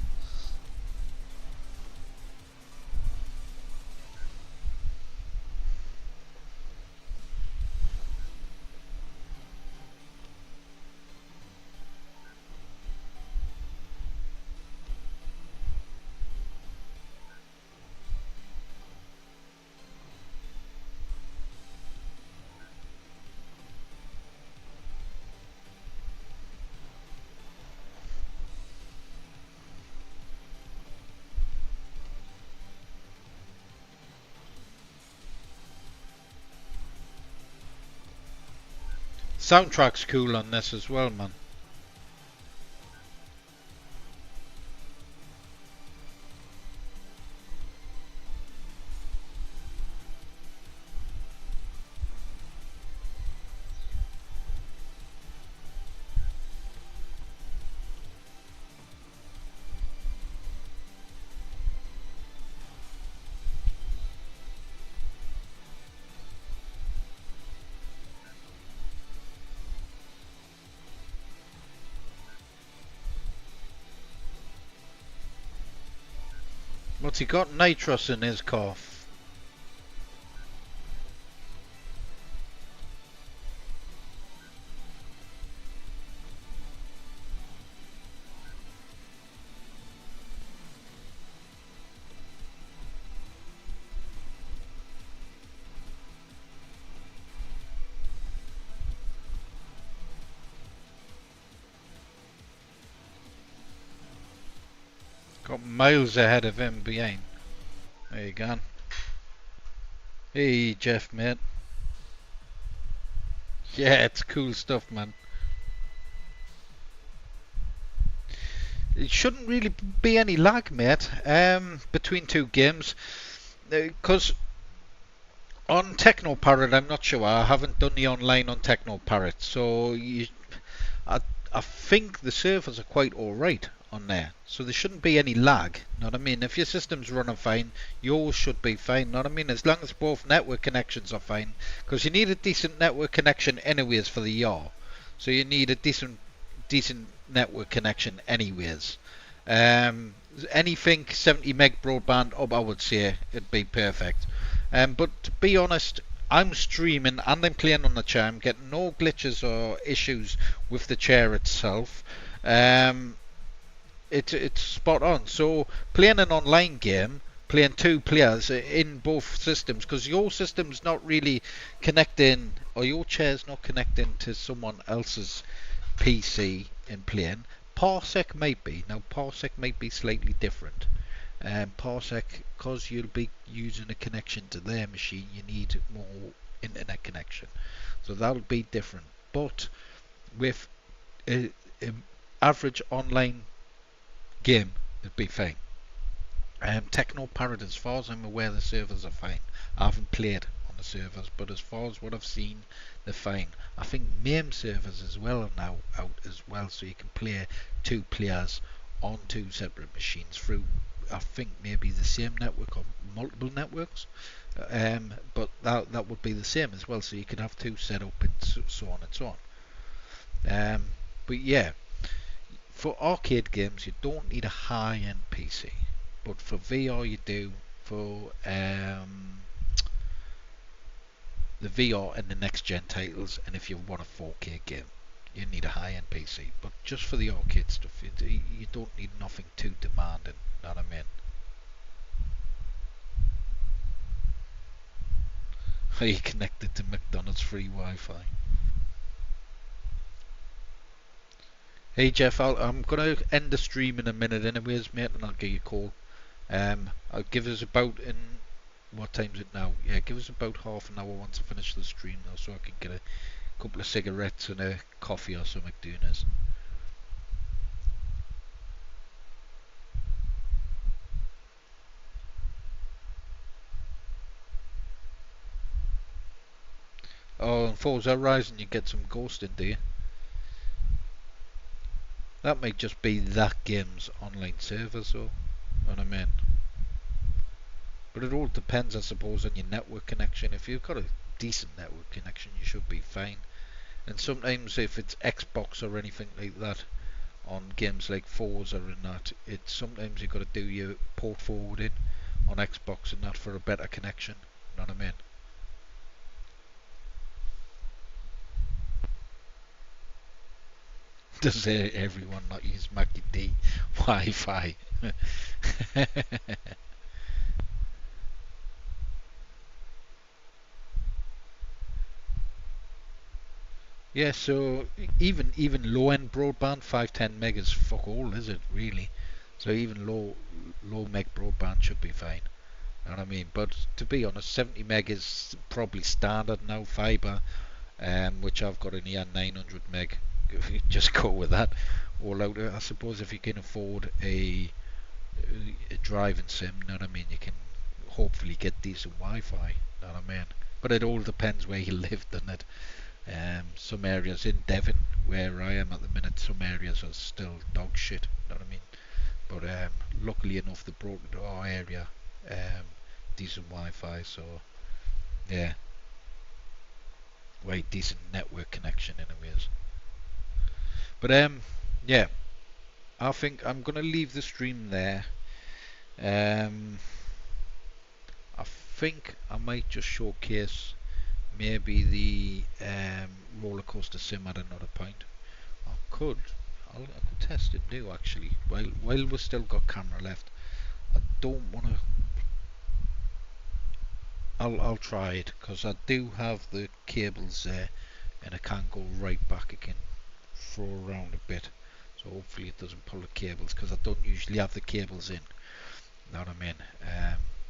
Soundtrack's cool on this as well, man. What's he got? Nitrous in his cough. Got miles ahead of him behind. There you go. Hey Jeff, mate. Yeah, it's cool stuff, man. It shouldn't really be any lag, mate, between two games. Because on Technoparrot, I'm not sure. I haven't done the online on Technoparrot. So I think the servers are quite alright on there. So there shouldn't be any lag. Know what I mean? If your system's running fine, yours should be fine. Know what I mean? As long as both network connections are fine. Because you need a decent network connection anyways for the YAR. So you need a decent network connection anyways. Anything 70 meg broadband up, I would say it'd be perfect. But to be honest, I'm streaming and I'm playing on the chair. I'm getting no glitches or issues with the chair itself. It's spot on. So playing an online game, playing two players in both systems, because your system's not really connecting, or your chair's not connecting to someone else's PC in playing. Parsec might be. Now Parsec might be slightly different. Parsec, because you'll be using a connection to their machine, you need more internet connection. So that'll be different. But with an average online game, it'd be fine. Technoparrot, as far as I'm aware, the servers are fine. I haven't played on the servers, but as far as what I've seen, they're fine. I think MAME servers as well are now out as well, so you can play two players on two separate machines through, I think, maybe the same network or multiple networks. But that would be the same as well, so you can have two set up and so on and so on. But yeah, for arcade games you don't need a high-end PC, but for VR you do. For the VR and the next gen titles, and if you want a 4K game, you need a high-end PC. But just for the arcade stuff, you don't need nothing too demanding. Know what I mean? Are you connected to McDonald's free Wi-Fi? Hey Jeff, I'm gonna end the stream in a minute anyways, mate, and I'll give you a call. I'll give us about in, what time is it now? Yeah, give us about half an hour once I finish the stream now, so I can get a couple of cigarettes and a coffee or something doing this. Oh, and Forza Horizon, you get some ghosting, do you? That might just be that game's online server, so, know what I mean? But it all depends, I suppose, on your network connection. If you've got a decent network connection, you should be fine. And sometimes if it's Xbox or anything like that, on games like Forza and that, it's sometimes you've got to do your port forwarding on Xbox and that for a better connection. Know what I mean? Does everyone not use Mackie D Wi-Fi? Yeah, so even low-end broadband, 510 meg is fuck all, is it really? So even low meg broadband should be fine. Know what I mean? But to be honest, 70 meg is probably standard now. Fiber which I've got in here, 900 meg. Just go with that all out. I suppose if you can afford a driving sim, know what I mean, you can hopefully get decent Wi-Fi, know what I mean. But it all depends where you live, doesn't it? Some areas in Devon, where I am at the minute, some areas are still dog shit, know what I mean. But luckily enough, they brought into our area decent Wi-Fi, so yeah, way decent network connection anyways. But yeah, I think I'm gonna leave the stream there. I think I might just showcase maybe the roller coaster sim at another point. I could test it new actually while we've still got camera left. I don't want to. I'll try it because I do have the cables there, and I can go right back again, throw around a bit. So hopefully it doesn't pull the cables, because I don't usually have the cables in. Know what I mean?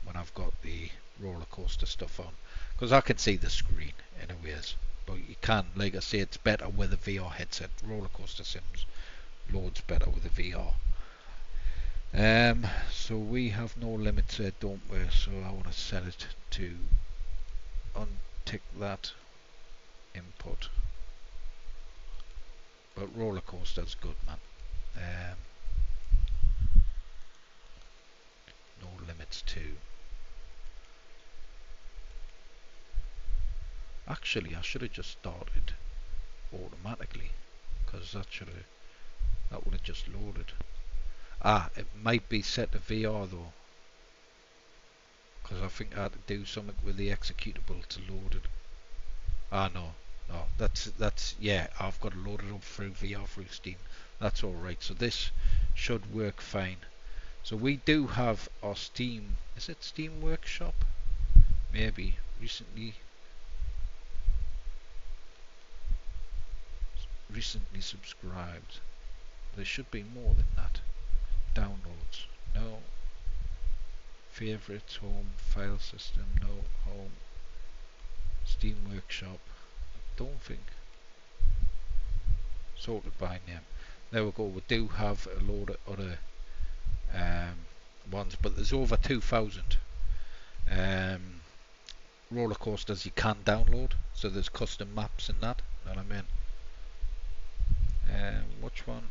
When I've got the roller coaster stuff on, because I can see the screen anyways. But you can, like I say, it's better with a VR headset. Roller coaster sims loads better with a VR. So we have no limits there, don't we? So I want to set it to untick that input. But roller coaster's good, man. No limits too. Actually, I should have just started automatically, because that would have just loaded. It might be set to VR though, because I think I had to do something with the executable to load it. No, that's yeah, I've got to load it up through VR through Steam. That's alright, so this should work fine. So we do have our Steam, is it Steam Workshop? Maybe, recently subscribed. There should be more than that. Downloads, no. Favorites, home, file system, no. Home, Steam Workshop, don't think. Sorted by name. There we go. We do have a load of other ones, but there's over 2,000 roller coasters you can download. So there's custom maps and that. Know what I mean? Which one?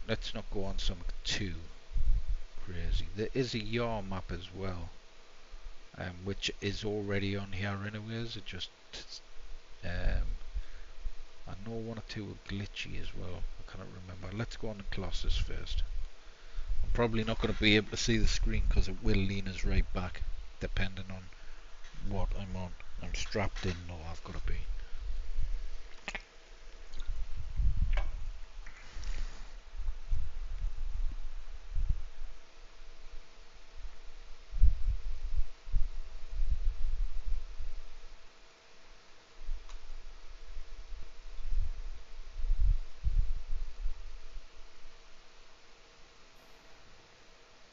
Let's not go on something too crazy. There is a YAR map as well, which is already on here anyways. It just I know one or two are glitchy as well. I cannot remember. Let's go on the Colossus first. I'm probably not going to be able to see the screen because it will lean us right back, depending on what I'm on. I'm strapped in, no, I've got to be.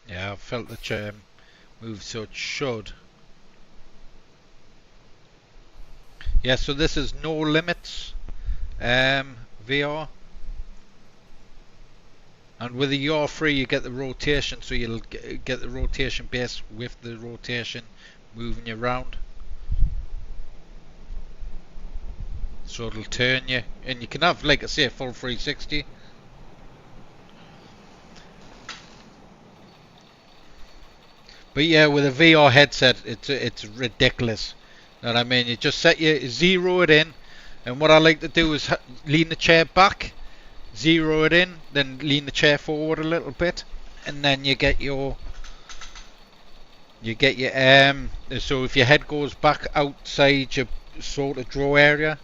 Yeah, I felt the chair move, so it should. Yeah, so this is no limits VR, and with the YAR free you get the rotation, so you'll get the rotation base with the rotation moving you around, so it'll turn you, and you can have, like I say, full 360. But yeah, with a VR headset, it's ridiculous. Know what I mean? You just zero it in, and what I like to do is lean the chair back, zero it in, then lean the chair forward a little bit, and then you get your so if your head goes back outside your sort of draw area.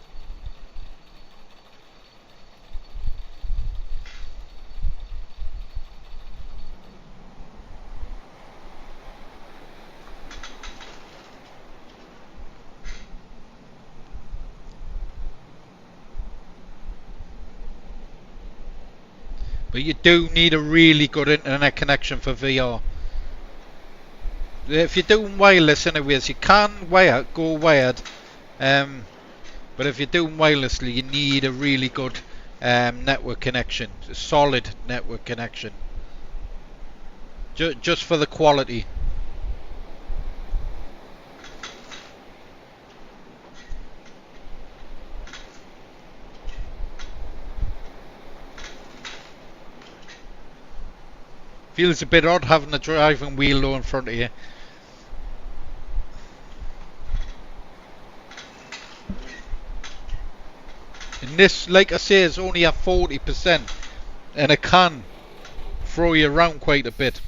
But you do need a really good internet connection for VR. If you're doing wireless anyways, you can go wired, But if you're doing wirelessly, you need a really good network connection, a solid network connection, just for the quality. Feels a bit odd having a driving wheel though in front of you. And this, like I say, is only at 40%, and it can throw you around quite a bit.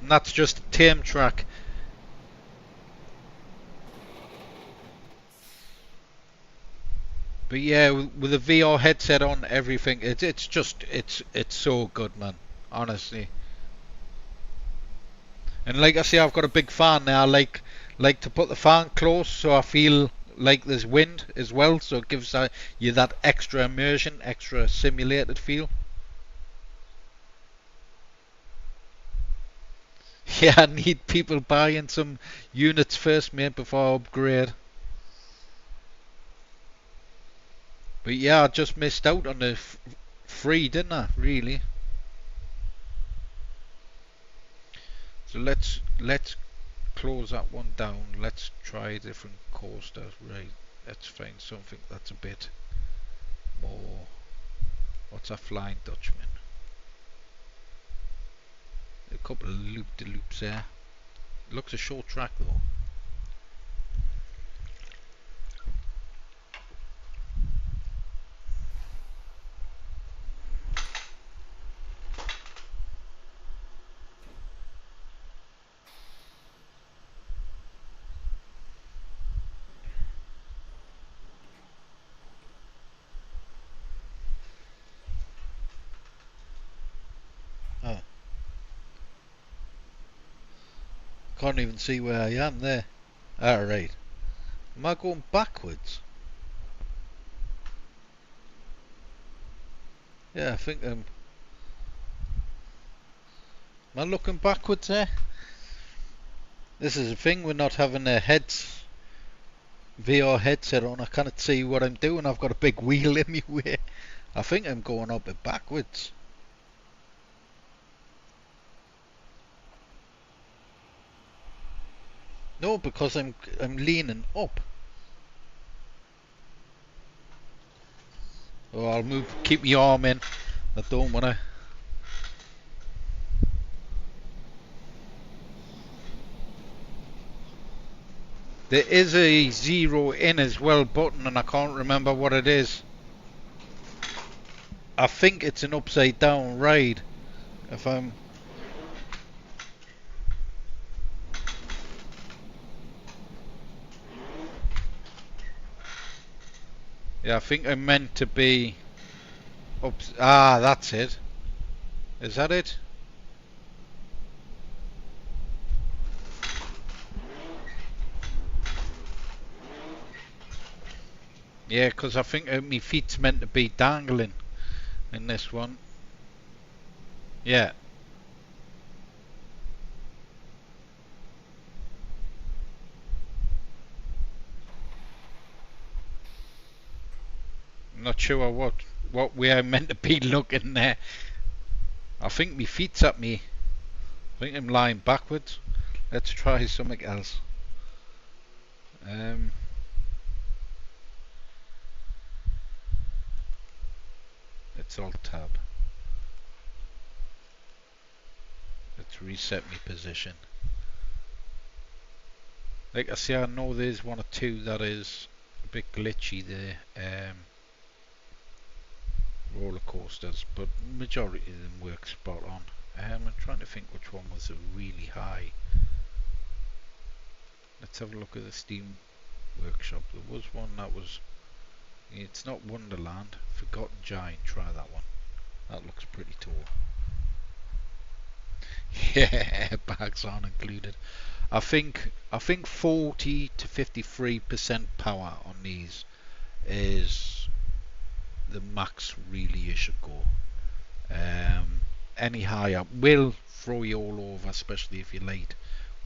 And that's just a tame track. But yeah, with a VR headset on, everything, it's so good, man. Honestly. And like I say, I've got a big fan now. I like to put the fan close so I feel like there's wind as well, so it gives you that extra immersion, extra simulated feel. Yeah, I need people buying some units first, mate, before I upgrade. But yeah, I just missed out on the free, didn't I? Really. So let's close that one down. Let's try a different coaster. Right. Let's find something that's a bit more. What's a Flying Dutchman? A couple of loop-de-loops there. Looks a short track though. Oh. Can't even see where I am there. Alright. Am I going backwards? Yeah, I think am I looking backwards there? This is the thing, we're not having a VR headset on. I can't see what I'm doing. I've got a big wheel in my way. I think I'm going up it backwards. No, because I'm leaning up. Oh, I'll move. Keep my arm in. I don't wanna. There is a zero in as well button, and I can't remember what it is. I think it's an upside down ride. If I'm. Yeah, I think I'm meant to be up. Ah, that's it. Is that it? Yeah, because I think my feet's meant to be dangling in this one. Yeah. Not sure what way I'm meant to be looking there. I think my feet's at me. I think I'm lying backwards. Let's try something else. Let's alt tab. Let's reset my position. Like I say, I know there's one or two that is a bit glitchy there. Roller coasters, but majority of them work spot on. I'm trying to think which one was really high. Let's have a look at the Steam Workshop. There was one that was. It's not Wonderland. Forgotten Giant. Try that one. That looks pretty tall. Yeah, bags aren't included. I think 40 to 53% power on these is the max really you should go. Any higher will throw you all over, especially if you're late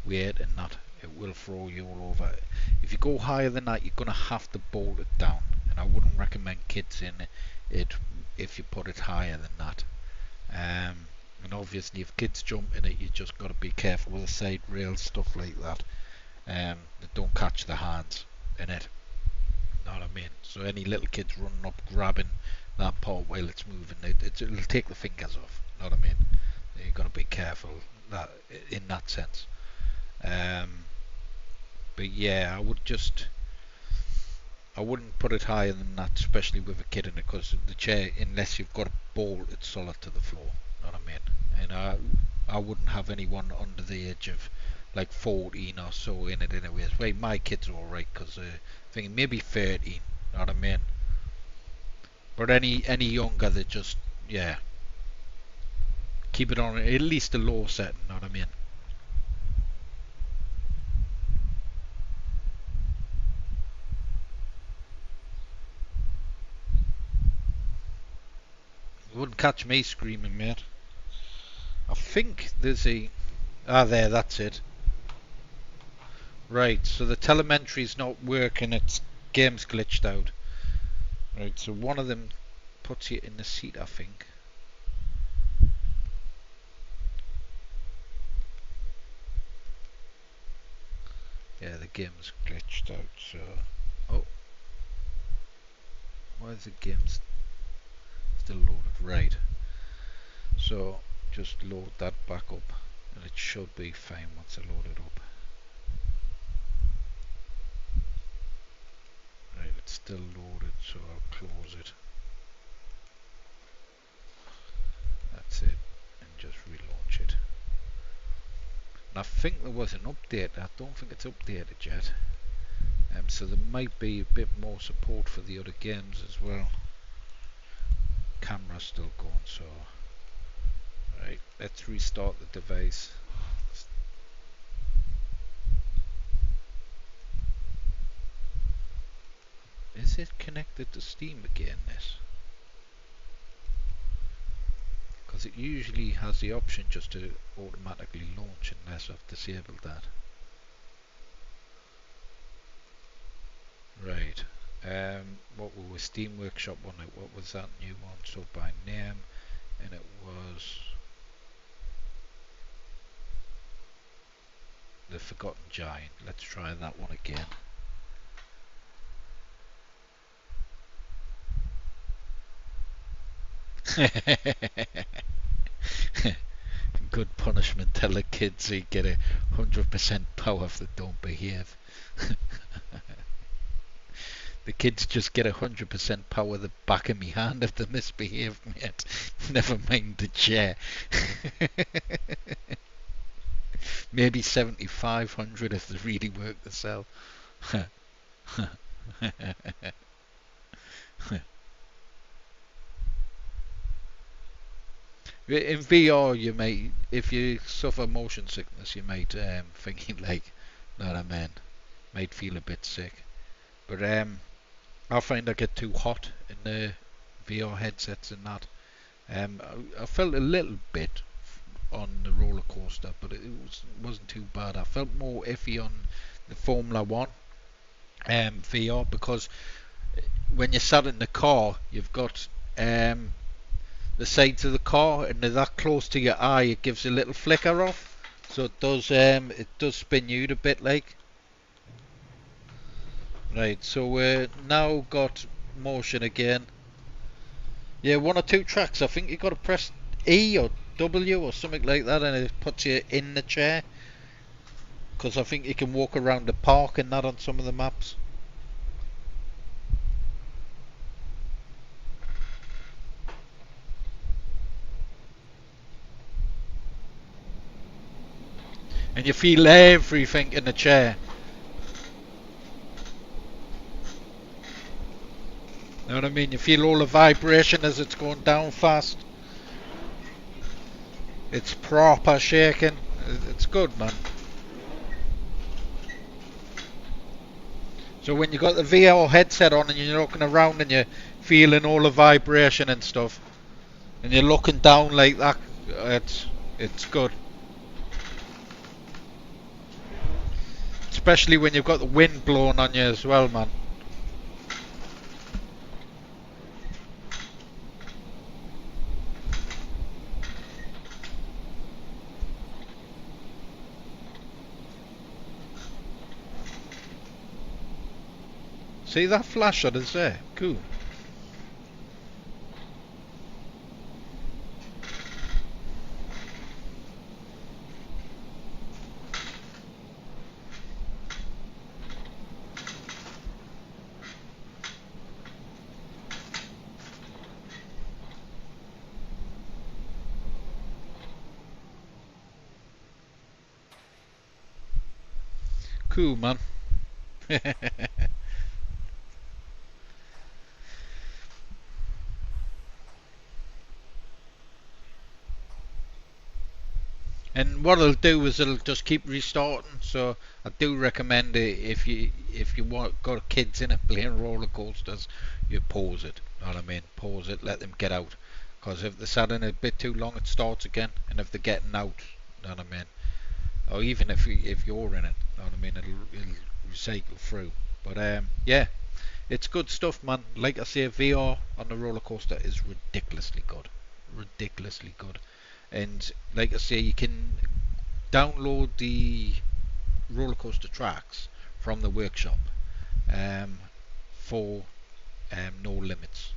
weight and that. it will throw you all over. If you go higher than that, you're going to have to bolt it down, and I wouldn't recommend kids in it if you put it higher than that. And obviously if kids jump in it, you just got to be careful with the side rails, stuff like that. They don't catch their hands in it, know what I mean? So any little kids running up grabbing that part while it's moving, it'll take the fingers off, know what I mean? You've got to be careful that in that sense. But yeah, I wouldn't put it higher than that, especially with a kid in it, because the chair, unless you've got a bolt, it's solid to the floor, know what I mean? And I wouldn't have anyone under the age of like 14 or so in it anyways. Well, my kids are alright, because I think maybe 13, know what I mean? But any younger, they just, yeah, keep it on at least a low setting, know what I mean? You wouldn't catch me screaming, mate. I think there's a... Ah, there, that's it. Right, so the telemetry's not working, its game's glitched out. Right, so one of them puts you in the seat, I think. Yeah, the game's glitched out, so... Oh. Why is the game still loaded? Right. So, just load that back up, and it should be fine once I load it up. Right, it's still loaded, so I'll close it. That's it, and just relaunch it. And I think there was an update. I don't think it's updated yet. So there might be a bit more support for the other games as well. Camera's still going, so right, let's restart the device. Is it connected to Steam again, this? Because it usually has the option just to automatically launch unless I've disabled that. Right. What was Steam Workshop one? What was that new one? So by name, and it was The Forgotten Giant. Let's try that one again. Good punishment. Tell the kids they get 100% power if they don't behave. The kids just get 100% power the back of me hand if they misbehave, mate. Never mind the chair. Maybe 7,500 if they really work themselves. In VR, you may, if you suffer motion sickness, you might thinking like, know what I mean, might feel a bit sick. But I find I get too hot in the VR headsets and that. I felt a little bit on the roller coaster, but it wasn't too bad. I felt more iffy on the Formula 1 VR, because when you're sat in the car, you've got the sides of the car, and they're that close to your eye, it gives a little flicker off, so it does spin you a bit like. Right, so now got motion again. Yeah, 1 or 2 tracks. I think you got to press E or W or something like that, and it puts you in the chair. Because I think you can walk around the park and that on some of the maps. And you feel everything in the chair. Know what I mean? You feel all the vibration as it's going down fast. It's proper shaking. It's good, man. So when you got the VR headset on and you're looking around and you're feeling all the vibration and stuff, and you're looking down like that, it's good. especially when you've got the wind blowing on you as well, man. See that flash that is there? Cool. Cool, man. And what it'll do is it'll just keep restarting. So I do recommend it if you want got kids in it playing roller coasters, you pause it. Know what I mean? Pause it, let them get out. Because if they're sat in it a bit too long, it starts again. And if they're getting out, know what I mean? Or even if you're in it, know what I mean? It'll recycle through. But yeah, it's good stuff, man. Like I say, VR on the roller coaster is ridiculously good, ridiculously good. And like I say, you can download the roller coaster tracks from the workshop um, for no limits.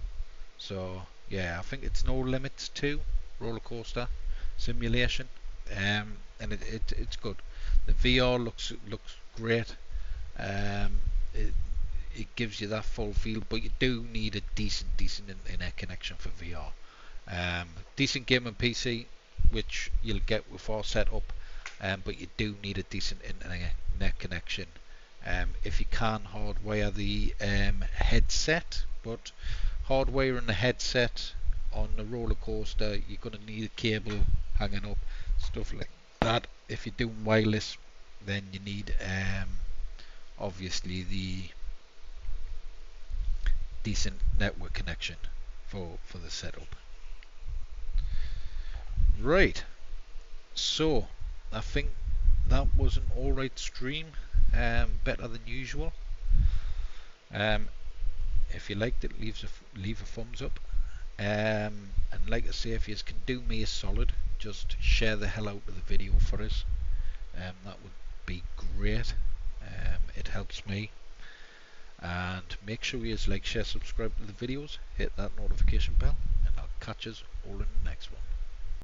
So yeah, I think it's no limits to roller coaster simulation, and it's good. The VR looks great. Um, it it gives you that full feel, but you do need a decent internet connection for VR. Decent gaming PC, which you'll get with our setup, but you do need a decent internet connection. If you can hardwire the headset, but hardwiring the headset on the roller coaster, you're gonna need a cable hanging up, stuff like that. If you're doing wireless, then you need obviously the decent network connection for the setup. Right, so I think that was an alright stream, better than usual. Um, if you liked it, leave a thumbs up. And like I say, if you can do me a solid, just share the hell out of the video for us. That would be great. It helps me. And make sure you like, share, subscribe to the videos, hit that notification bell, and I'll catch us all in the next one.